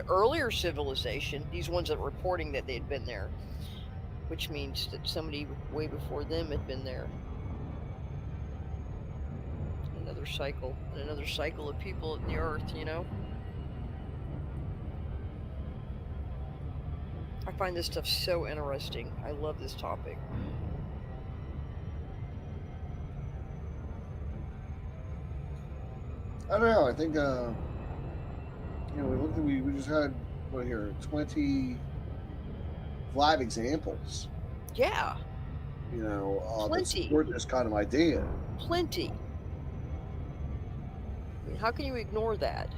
earlier civilization, these ones that are reporting that they'd been there, which means that somebody way before them had been there. Another cycle of people in the earth, you know? I find this stuff so interesting. I love this topic. I don't know. I think we just had 20 live examples. Yeah. That Plenty. support this kind of idea. Plenty. I mean, how can you ignore that?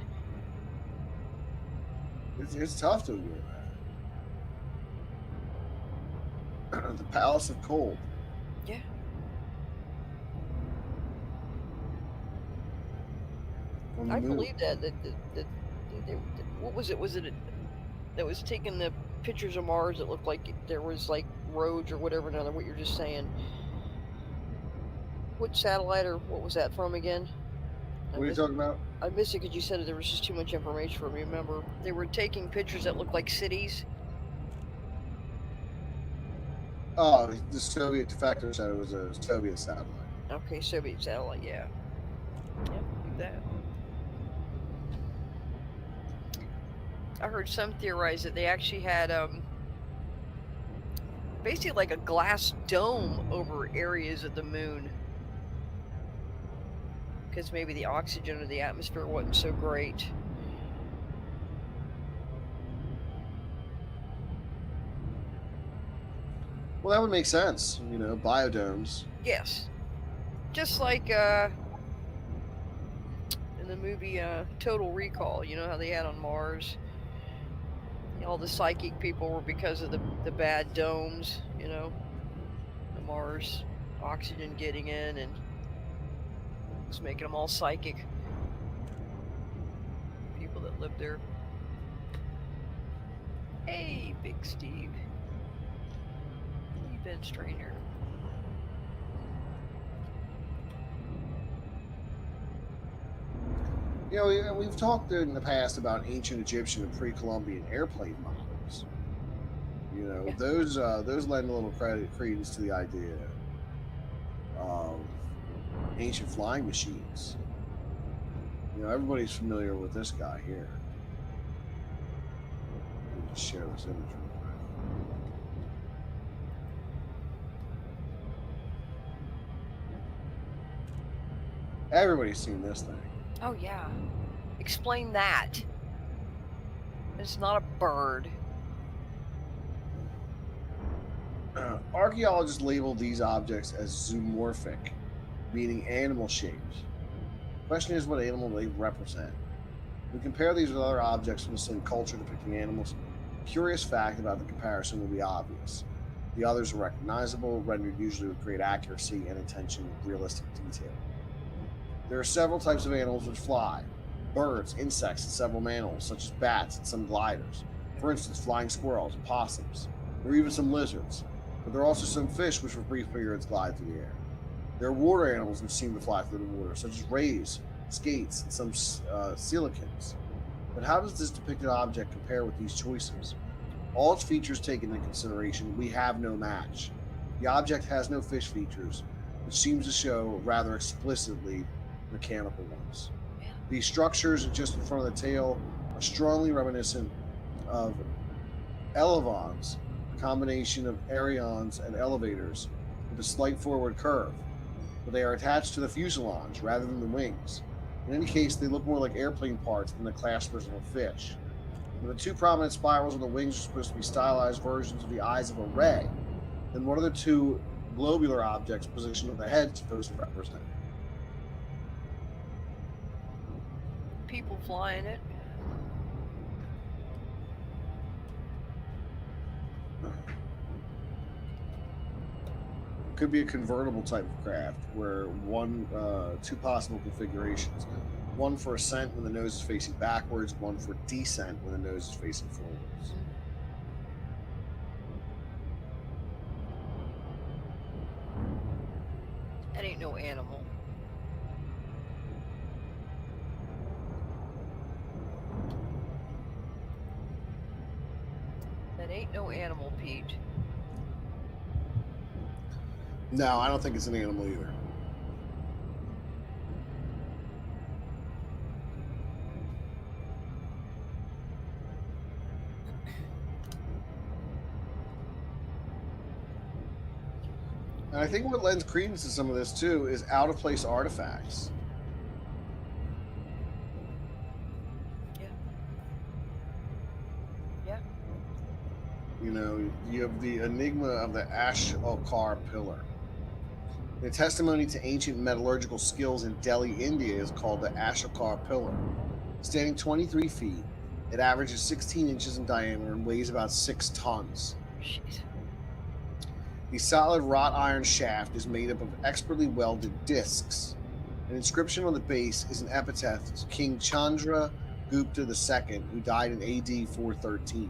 It's tough to ignore that. The Palace of Cold. Yeah. I believe that what was it? Was it that was taking the pictures of Mars that looked like there was like roads or whatever? Another what you're just saying. What satellite or what was that from again? What are you talking about? I missed it because you said there was just too much information for me. Remember, they were taking pictures that looked like cities. Oh, the Soviet defector said it was a Soviet satellite. Okay, Soviet satellite, yeah. Yep, do that. I heard some theorize that they actually had basically like a glass dome over areas of the moon. Because maybe the oxygen or the atmosphere wasn't so great. Well, that would make sense. Biodomes. Yes. Just like in the movie Total Recall, you know how they had on Mars? All the psychic people were because of the bad domes, the Mars oxygen getting in and it's making them all psychic. People that live there. Hey, Big Steve. Hey, Ben Strainer. We've talked in the past about ancient Egyptian and pre-Columbian airplane models. Yeah. Those lend a little credence to the idea of ancient flying machines. Everybody's familiar with this guy here. Let me just share this image real quick. Everybody's seen this thing. Oh, yeah. Explain that. It's not a bird. Archaeologists label these objects as zoomorphic, meaning animal shapes. The question is what animal they represent. We compare these with other objects from the same culture depicting animals. A curious fact about the comparison will be obvious. The others are recognizable, rendered usually with great accuracy and attention to realistic detail. There are several types of animals which fly: birds, insects, and several mammals, such as bats and some gliders. For instance, flying squirrels and possums. There are even some lizards, but there are also some fish which for brief periods glide through the air. There are water animals which seem to fly through the water, such as rays, skates, and some coelacanths. But how does this depicted object compare with these choices? All its features taken into consideration, we have no match. The object has no fish features, which seems to show rather explicitly mechanical ones. Yeah. These structures just in front of the tail are strongly reminiscent of elevons, a combination of ailerons and elevators with a slight forward curve, but they are attached to the fuselage rather than the wings. In any case, they look more like airplane parts than the claspers of a fish. When the two prominent spirals on the wings are supposed to be stylized versions of the eyes of a ray, then what are the two globular objects positioned on the head supposed to represent? People flying it. It could be a convertible type of craft where two possible configurations: one for ascent when the nose is facing backwards, one for descent when the nose is facing forwards. That ain't no animal. That ain't no animal, Pete. No, I don't think it's an animal either. And I think what lends credence to some of this too is out of place artifacts. Yeah. Yeah. You know, you have the enigma of the Ashokar pillar. The testimony to ancient metallurgical skills in Delhi, India is called the Ashokar pillar. Standing 23 feet, it averages 16 inches in diameter and weighs about 6 tons. Shit. The solid wrought iron shaft is made up of expertly welded discs. An inscription on the base is an epitaph to King Chandra Gupta II, who died in AD 413.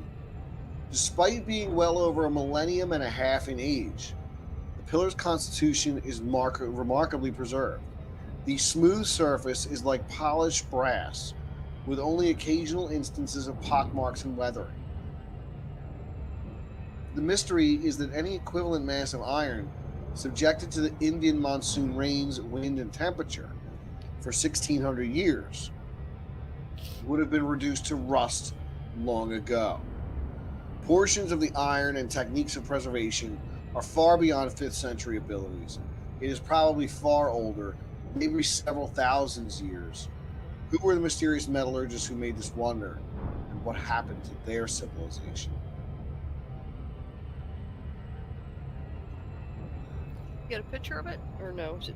Despite being well over a millennium and a half in age, the pillar's constitution is remarkably preserved. The smooth surface is like polished brass, with only occasional instances of pockmarks and weathering. The mystery is that any equivalent mass of iron, subjected to the Indian monsoon rains, wind, and temperature for 1,600 years, would have been reduced to rust long ago. Portions of the iron and techniques of preservation are far beyond 5th century abilities. It is probably far older, maybe several thousands years. Who were the mysterious metallurgists who made this wonder, and what happened to their civilization? You got a picture of it? Or no? Is it...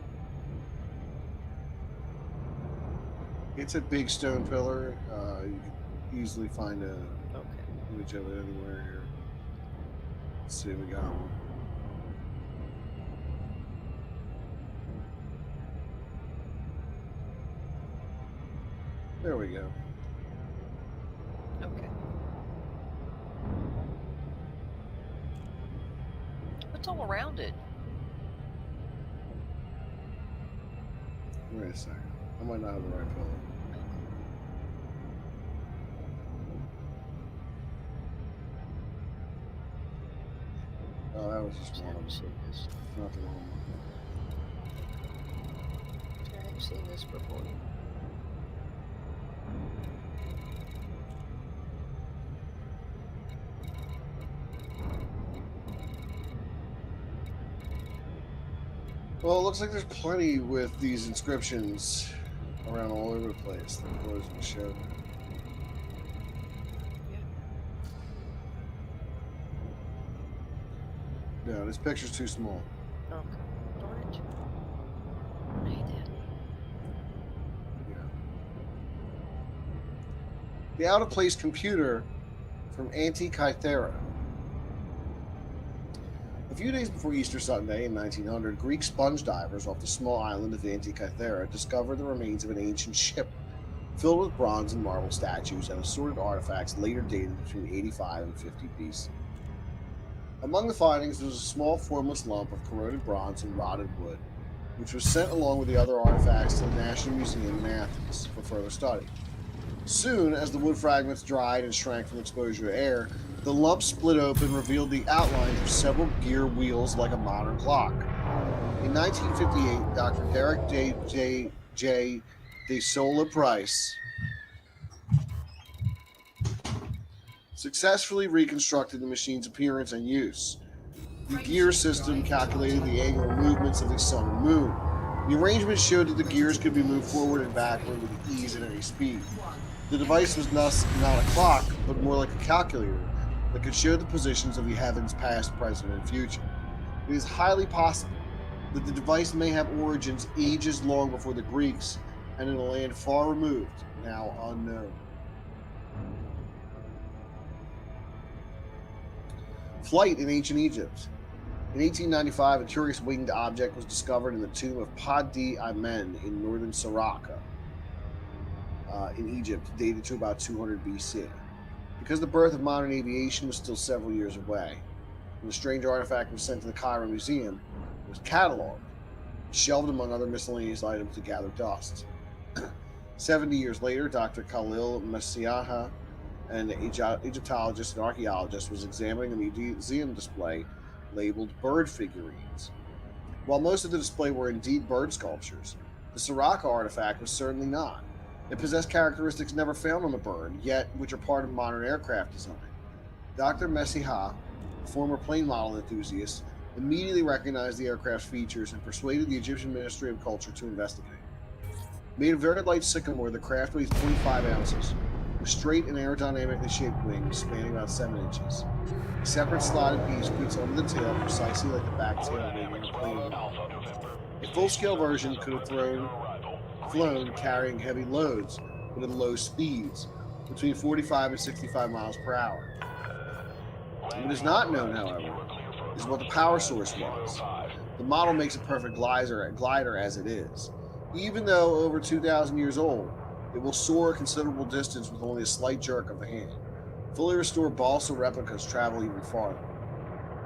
It's a big stone pillar. You can easily find a Okay. image of it anywhere here. Let's see, we got one. There we go. Okay. What's all around it? Wait a second. I might not have the right pillar. Oh, that was just I one of haven't them. seen this. Not the wrong one. I haven't seen this before. Well, it looks like there's plenty with these inscriptions around all over the place that I was going to show. No, this picture's too small. Oh, darn it. I hate that. Yeah. The out-of-place computer from Antikythera. A few days before Easter Sunday in 1900, Greek sponge divers off the small island of Antikythera discovered the remains of an ancient ship filled with bronze and marble statues and assorted artifacts later dated between 85 and 50 BC. Among the findings was a small formless lump of corroded bronze and rotted wood, which was sent along with the other artifacts to the National Museum in Athens for further study. Soon, as the wood fragments dried and shrank from exposure to air, the lump split open and revealed the outlines of several gear wheels like a modern clock. In 1958, Dr. Derek J. De Sola Price successfully reconstructed the machine's appearance and use. The gear system calculated the angular movements of the sun and moon. The arrangement showed that the gears could be moved forward and backward with ease at any speed. The device was thus not a clock, but more like a calculator that could show the positions of the heavens past, present, and future. It is highly possible that the device may have origins ages long before the Greeks and in a land far removed, now unknown. Flight in ancient Egypt. In 1895, a curious winged object was discovered in the tomb of Padi Amen in northern Soraka in Egypt, dated to about 200 BC. Because the birth of modern aviation was still several years away, when the strange artifact was sent to the Cairo Museum, it was cataloged, shelved among other miscellaneous items to gather dust. 70 years later, Dr. Khalil Messiaha, an Egyptologist and archaeologist, was examining a museum display labeled bird figurines. While most of the display were indeed bird sculptures, the Soraka artifact was certainly not. It possessed characteristics never found on a bird, yet which are part of modern aircraft design. Dr. Messiha, a former plane model enthusiast, immediately recognized the aircraft's features and persuaded the Egyptian Ministry of Culture to investigate. Made of very light sycamore, the craft weighs 25 ounces, with straight and aerodynamically shaped wings spanning about 7 inches. A separate slotted piece fits under the tail precisely like the back tail wing of a plane. A full-scale version could have flown carrying heavy loads, but at low speeds, between 45 and 65 miles per hour. What is not known, however, is what the power source was. The model makes a perfect glider as it is. Even though over 2,000 years old, it will soar a considerable distance with only a slight jerk of the hand. Fully restored balsa replicas travel even farther.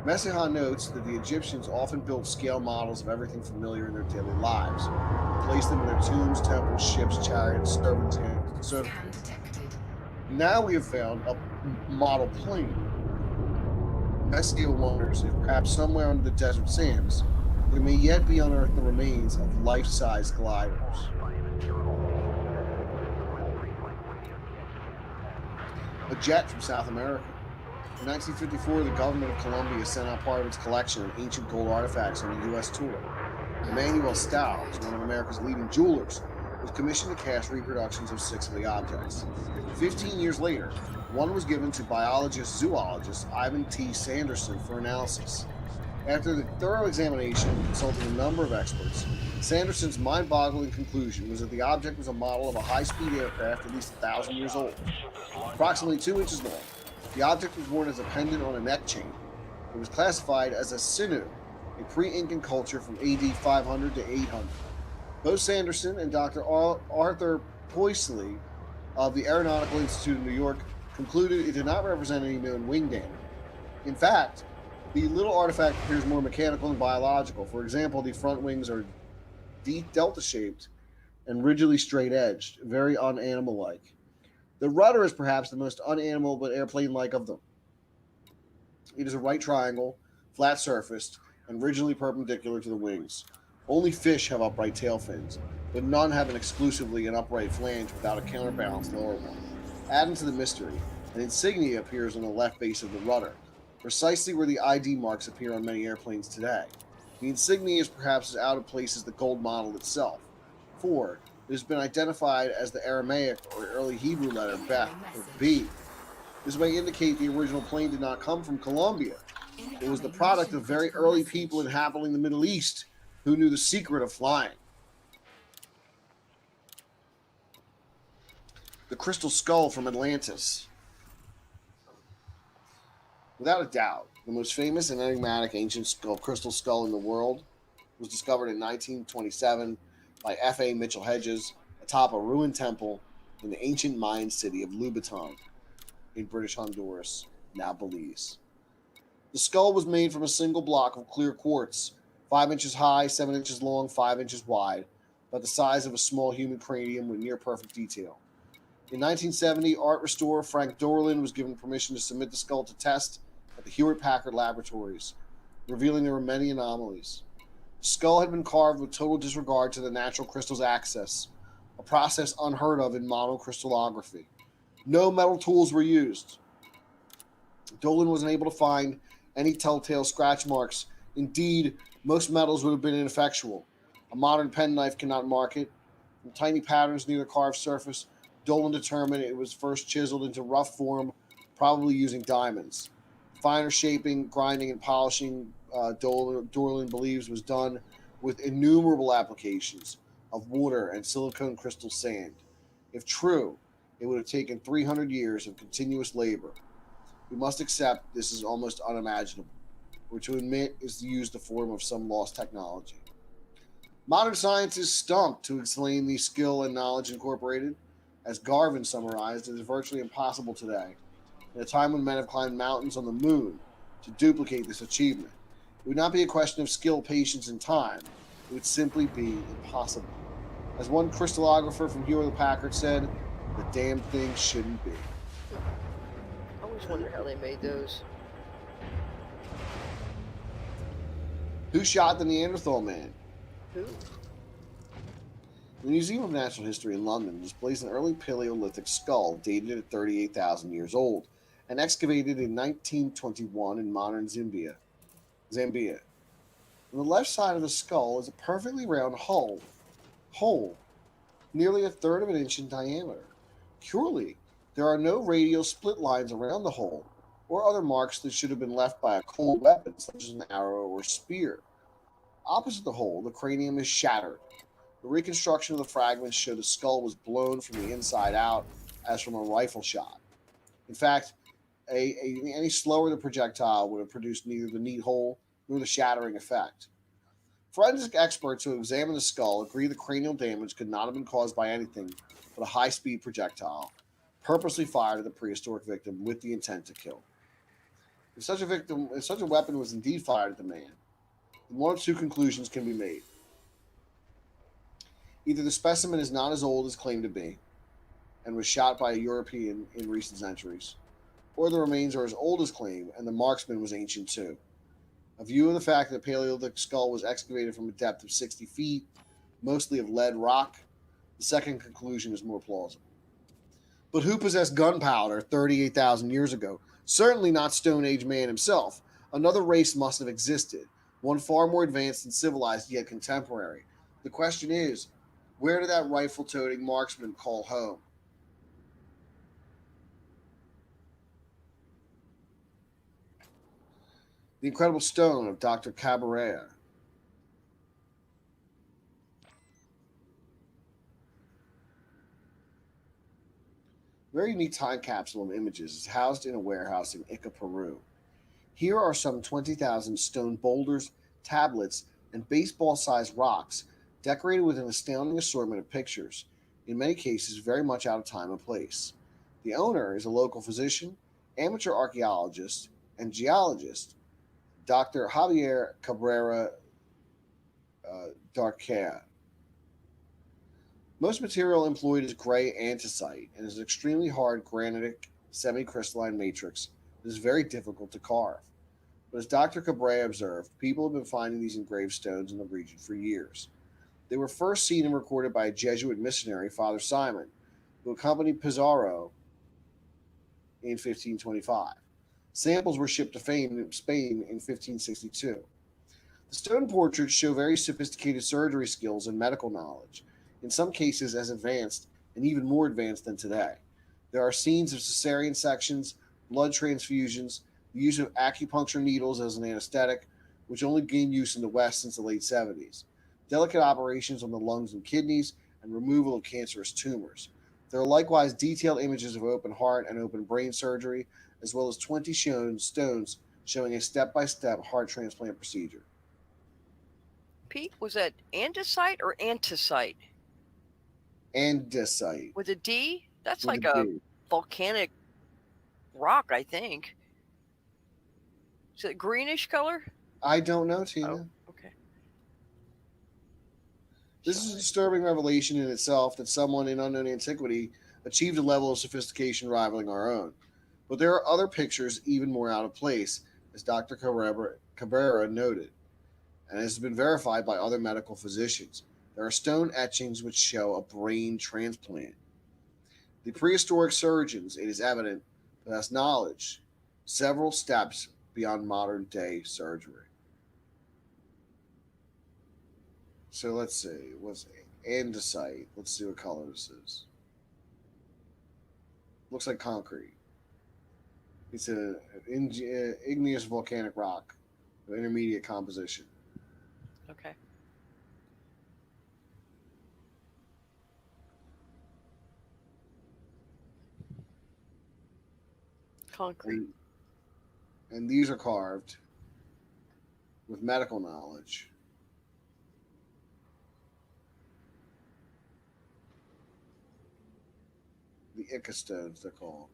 Messiha notes that the Egyptians often built scale models of everything familiar in their daily lives, and placed them in their tombs, temples, ships, chariots, servants' hands, and so forth. Now we have found a model plane. Messiha wonders if perhaps somewhere under the desert sands, there may yet be unearthed the remains of life-size gliders. A jet from South America. In 1954, the government of Colombia sent out part of its collection of ancient gold artifacts on a U.S. tour. Emmanuel Stiles, one of America's leading jewelers, was commissioned to cast reproductions of 6 of the objects. 15 years later, one was given to biologist-zoologist Ivan T. Sanderson for analysis. After the thorough examination and consulting a number of experts, Sanderson's mind-boggling conclusion was that the object was a model of a high-speed aircraft at least 1,000 years old, approximately 2 inches long. The object was worn as a pendant on a neck chain. It was classified as a Sinu, a pre-Incan culture from AD 500 to 800. Both Sanderson and Dr. Arthur Poisley of the Aeronautical Institute of New York concluded it did not represent any known wing damage. In fact, the little artifact appears more mechanical than biological. For example, the front wings are delta-shaped and rigidly straight-edged, very unanimal-like. The rudder is perhaps the most unanimal but airplane-like of them. It is a right triangle, flat-surfaced, and rigidly perpendicular to the wings. Only fish have upright tail fins, but none have exclusively an upright flange without a counterbalanced lower one. Adding to the mystery, an insignia appears on the left base of the rudder, precisely where the ID marks appear on many airplanes today. The insignia is perhaps as out of place as the gold model itself. 4. It has been identified as the Aramaic or early Hebrew letter Beth or B. This may indicate the original plane did not come from Colombia. It was the product of very early people inhabiting the Middle East who knew the secret of flying. The crystal skull from Atlantis. Without a doubt, the most famous and enigmatic ancient crystal skull in the world was discovered in 1927 by F.A. Mitchell Hedges atop a ruined temple in the ancient Mayan city of Louboutin in British Honduras, now Belize. The skull was made from a single block of clear quartz, 5 inches high, 7 inches long, 5 inches wide, about the size of a small human cranium with near perfect detail. In 1970, art restorer Frank Dorlin was given permission to submit the skull to test at the Hewlett-Packard Laboratories, revealing there were many anomalies. The skull had been carved with total disregard to the natural crystal's axis, a process unheard of in monocrystallography. No metal tools were used. Dolan wasn't able to find any telltale scratch marks. Indeed, most metals would have been ineffectual. A modern penknife cannot mark it. From tiny patterns near the carved surface, Dolan determined it was first chiseled into rough form, probably using diamonds. Finer shaping, grinding, and polishing, Dorlin believes, was done with innumerable applications of water and silicone crystal sand. If true, it would have taken 300 years of continuous labor. We must accept this is almost unimaginable, or to admit is to use the form of some lost technology. Modern science is stumped to explain the skill and knowledge incorporated. As Garvin summarized, it is virtually impossible today, in a time when men have climbed mountains on the moon, to duplicate this achievement. It would not be a question of skill, patience, and time. It would simply be impossible. As one crystallographer from Hewlett-Packard said, the damn thing shouldn't be. I always wonder how they made those. Who shot the Neanderthal man? Who? The Museum of Natural History in London displays an early Paleolithic skull dated at 38,000 years old and excavated in 1921 in modern Zambia. On the left side of the skull is a perfectly round hole, nearly a third of an inch in diameter. Curiously, there are no radial split lines around the hole or other marks that should have been left by a cold weapon, such as an arrow or spear. Opposite the hole, the cranium is shattered. The reconstruction of the fragments show the skull was blown from the inside out, as from a rifle shot. In fact, any slower the projectile would have produced neither the neat hole nor the shattering effect. Forensic experts who examined the skull agree the cranial damage could not have been caused by anything but a high-speed projectile, purposely fired at the prehistoric victim with the intent to kill. If such a weapon was indeed fired at the man, then one of two conclusions can be made. Either the specimen is not as old as claimed to be, and was shot by a European in recent centuries, or the remains are as old as claimed, and the marksman was ancient too. A view of the fact that the Paleolithic skull was excavated from a depth of 60 feet, mostly of lead rock, the second conclusion is more plausible. But who possessed gunpowder 38,000 years ago? Certainly not Stone Age man himself. Another race must have existed, one far more advanced and civilized, yet contemporary. The question is, where did that rifle-toting marksman call home? The Incredible Stone of Dr. Cabrera. A very unique time capsule of images is housed in a warehouse in Ica, Peru. Here are some 20,000 stone boulders, tablets, and baseball-sized rocks decorated with an astounding assortment of pictures, in many cases very much out of time and place. The owner is a local physician, amateur archaeologist, and geologist, Dr. Javier Cabrera Darquea. Most material employed is gray anthracite and is an extremely hard granitic semi-crystalline matrix that is very difficult to carve. But as Dr. Cabrera observed, people have been finding these engraved stones in the region for years. They were first seen and recorded by a Jesuit missionary, Father Simon, who accompanied Pizarro in 1525. Samples were shipped to Spain in 1562. The stone portraits show very sophisticated surgery skills and medical knowledge, in some cases as advanced and even more advanced than today. There are scenes of cesarean sections, blood transfusions, the use of acupuncture needles as an anesthetic, which only gained use in the West since the late 70s, delicate operations on the lungs and kidneys, and removal of cancerous tumors. There are likewise detailed images of open heart and open brain surgery, as well as 20 stones showing a step by step heart transplant procedure. Pete, was that andesite or antisite? Andesite With a D? That's with a like a D. volcanic rock, I think. Is it greenish color? I don't know, Oh, Tina. okay. This is a Sorry. disturbing revelation in itself that someone in unknown antiquity achieved a level of sophistication rivaling our own. But there are other pictures even more out of place, as Dr. Cabrera noted, and has been verified by other medical physicians. There are stone etchings which show a brain transplant. The prehistoric surgeons, it is evident, possessed knowledge several steps beyond modern day surgery. So let's see. What's andesite? Let's see what color this is. Looks like concrete. It's an igneous volcanic rock of intermediate composition. Okay. Concrete. And these are carved with medical knowledge. The Ica stones, they're called.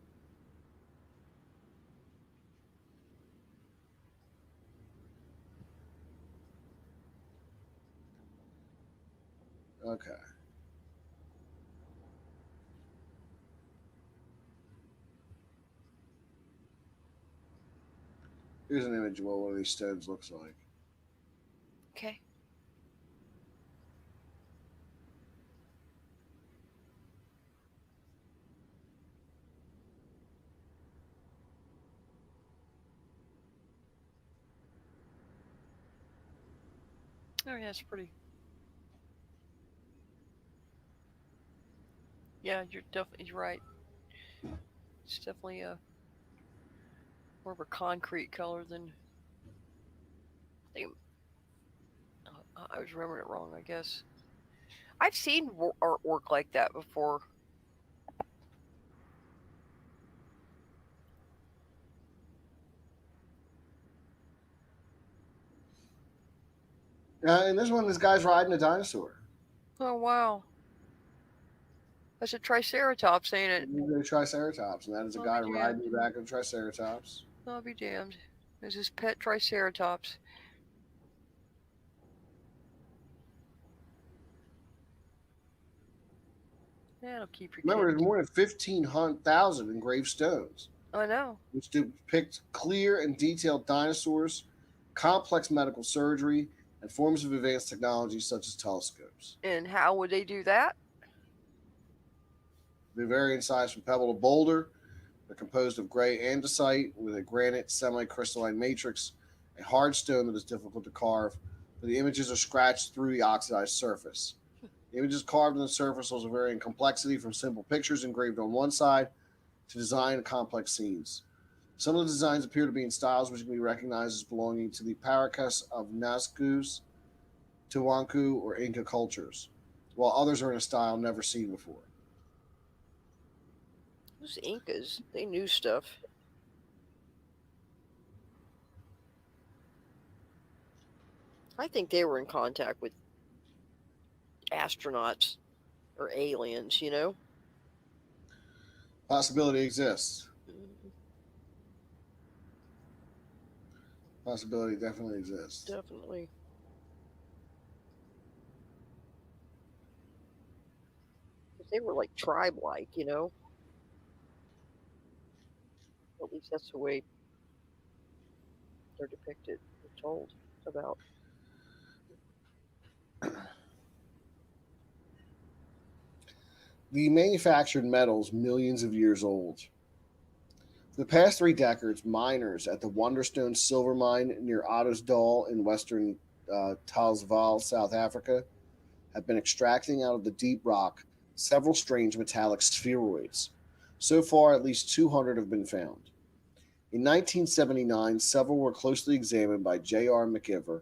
Okay. Here's an image of what one of these stones looks like. Okay. Oh, yeah, it's pretty. Yeah, you're right. It's definitely more of a concrete color than. I think I was remembering it wrong, I guess. I've seen artwork like that before. In this one, this guy's riding a dinosaur. Oh, wow. That's a triceratops, ain't it? These are triceratops, and that is a I'll guy be riding damned. the back of a triceratops. I'll be damned. There's his pet triceratops. That'll keep your Remember, kid. there's more than 15,000 engraved stones, I know. which depict clear and detailed dinosaurs, complex medical surgery, and forms of advanced technology such as telescopes. And how would they do that? They vary in size from pebble to boulder. They're composed of gray andesite with a granite semi-crystalline matrix, a hard stone that is difficult to carve, but the images are scratched through the oxidized surface. The images carved on the surface also vary in complexity from simple pictures engraved on one side to design complex scenes. Some of the designs appear to be in styles which can be recognized as belonging to the Paracas of Nazcuz, Tiwanaku, or Inca cultures, while others are in a style never seen before. Those Incas, they knew stuff. I think they were in contact with astronauts or aliens, you know? Possibility exists. Mhm. Possibility definitely exists. Definitely. They were like tribe like, you know? At least that's the way they're depicted or told about. The manufactured metals millions of years old. For the past 3 decades, miners at the Wonderstone silver mine near Ottersdal in western Transvaal, South Africa, have been extracting out of the deep rock several strange metallic spheroids. So far, at least 200 have been found. In 1979, several were closely examined by J.R. McIver,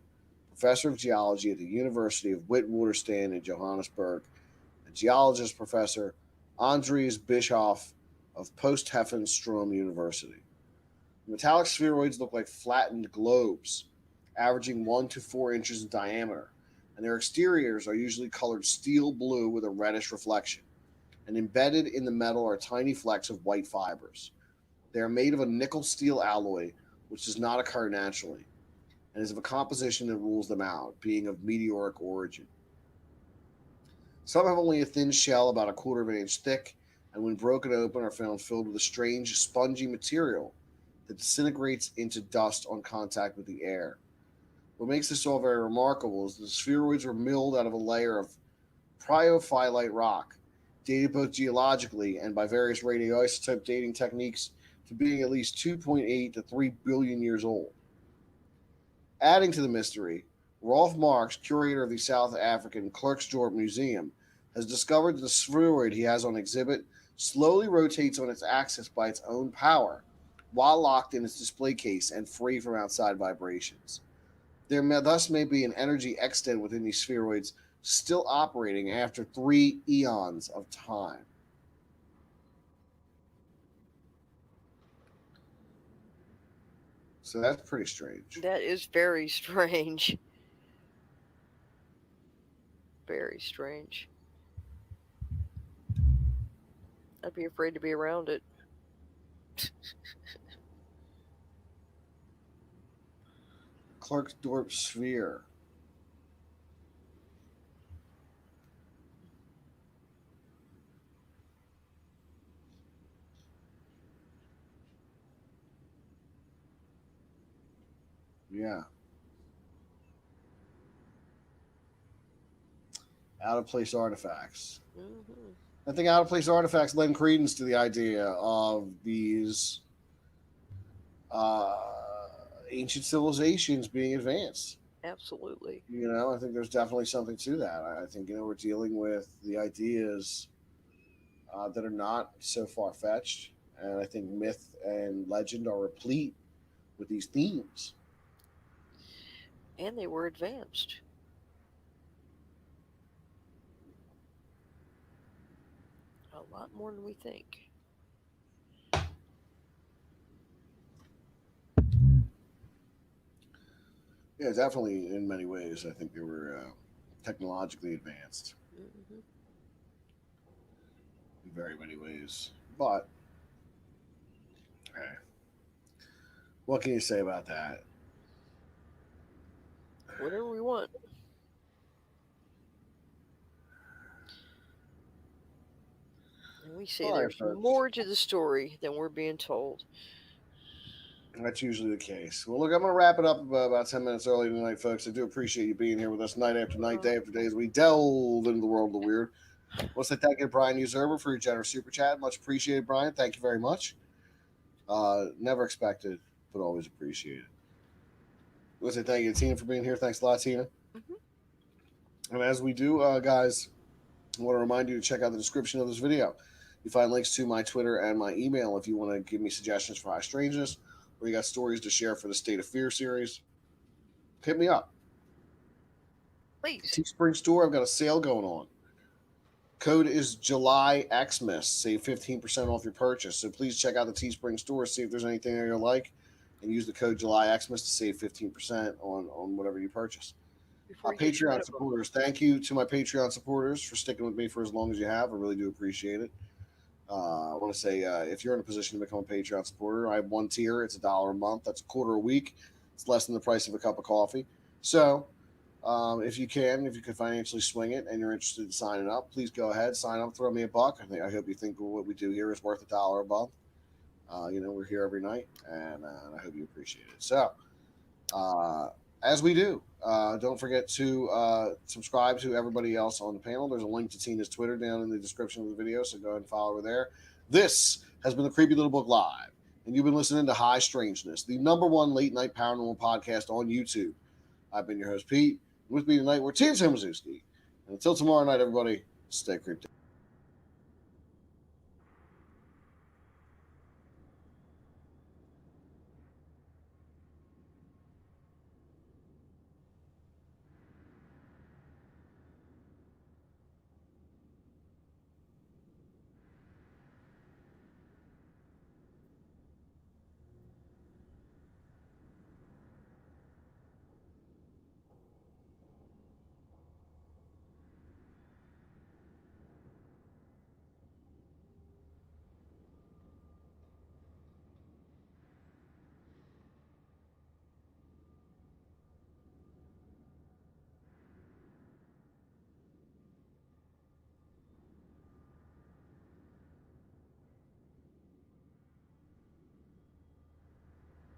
professor of geology at the University of Witwatersrand in Johannesburg, and geologist professor Andries Bischoff of Potchefstroom University. The metallic spheroids look like flattened globes, averaging 1 to 4 inches in diameter, and their exteriors are usually colored steel blue with a reddish reflection. And embedded in the metal are tiny flecks of white fibers. They are made of a nickel steel alloy, which does not occur naturally, and is of a composition that rules them out, being of meteoric origin. Some have only a thin shell about a quarter of an inch thick, and when broken open are found filled with a strange spongy material that disintegrates into dust on contact with the air. What makes this all very remarkable is the spheroids were milled out of a layer of pyrophyllite rock, dated both geologically and by various radioisotope dating techniques to being at least 2.8 to 3 billion years old. Adding to the mystery, Rolf Marx, curator of the South African Klerksdorp Museum, has discovered that the spheroid he has on exhibit slowly rotates on its axis by its own power, while locked in its display case and free from outside vibrations. There thus may be an energy extant within these spheroids still operating after 3 eons of time. So that's pretty strange. That is very strange. Very strange. I'd be afraid to be around it. Klerksdorp sphere. Yeah. Out of place artifacts. Mm-hmm. I think out of place artifacts lend credence to the idea of these ancient civilizations being advanced. Absolutely. I think there's definitely something to that. I think we're dealing with the ideas that are not so far fetched, and I think myth and legend are replete with these themes. And they were advanced. A lot more than we think. Yeah, definitely in many ways. I think they were technologically advanced Mm-hmm. in very many ways. But, hey, what can you say about that? Whatever we want. And we say All right, there's folks. more to the story than we're being told. That's usually the case. Well, look, I'm going to wrap it up about 10 minutes early tonight, folks. I do appreciate you being here with us night after night, day after day, as we delve into the world of the weird. I want to say thank you to Brian Userber for your generous super chat. Much appreciated, Brian. Thank you very much. Never expected, but always appreciated. I want to say thank you to Tina for being here. Thanks a lot, Tina. Mm-hmm. And as we do, guys, I want to remind you to check out the description of this video. You find links to my Twitter and my email if you want to give me suggestions for High Strangeness, or you got stories to share for the State of Fear series. Hit me up. Please. Teespring store, I've got a sale going on. Code is July Xmas. Save 15% off your purchase. So please check out the Teespring store, see if there's anything that you like, and use the code July Xmas to save 15% on whatever you purchase. Before you get rid Patreon of them. supporters, thank you to my Patreon supporters for sticking with me for as long as you have. I really do appreciate it. I want to say if you're in a position to become a Patreon supporter, I have one tier. It's $1 a month. That's a quarter a week. It's less than the price of a cup of coffee. So if you can financially swing it and you're interested in signing up, please go ahead, sign up, throw me a buck. I hope you think what we do here is worth $1 a month. We're here every night, and I hope you appreciate it. So as we do, don't forget to subscribe to everybody else on the panel. There's a link to Tina's Twitter down in the description of the video, so go ahead and follow her there. This has been the Creepy Little Book Live, and you've been listening to High Strangeness, the #1 late night paranormal podcast on YouTube. I've been your host, Pete. With me tonight, we're Team Samazuski. And until tomorrow night, everybody, stay cryptic.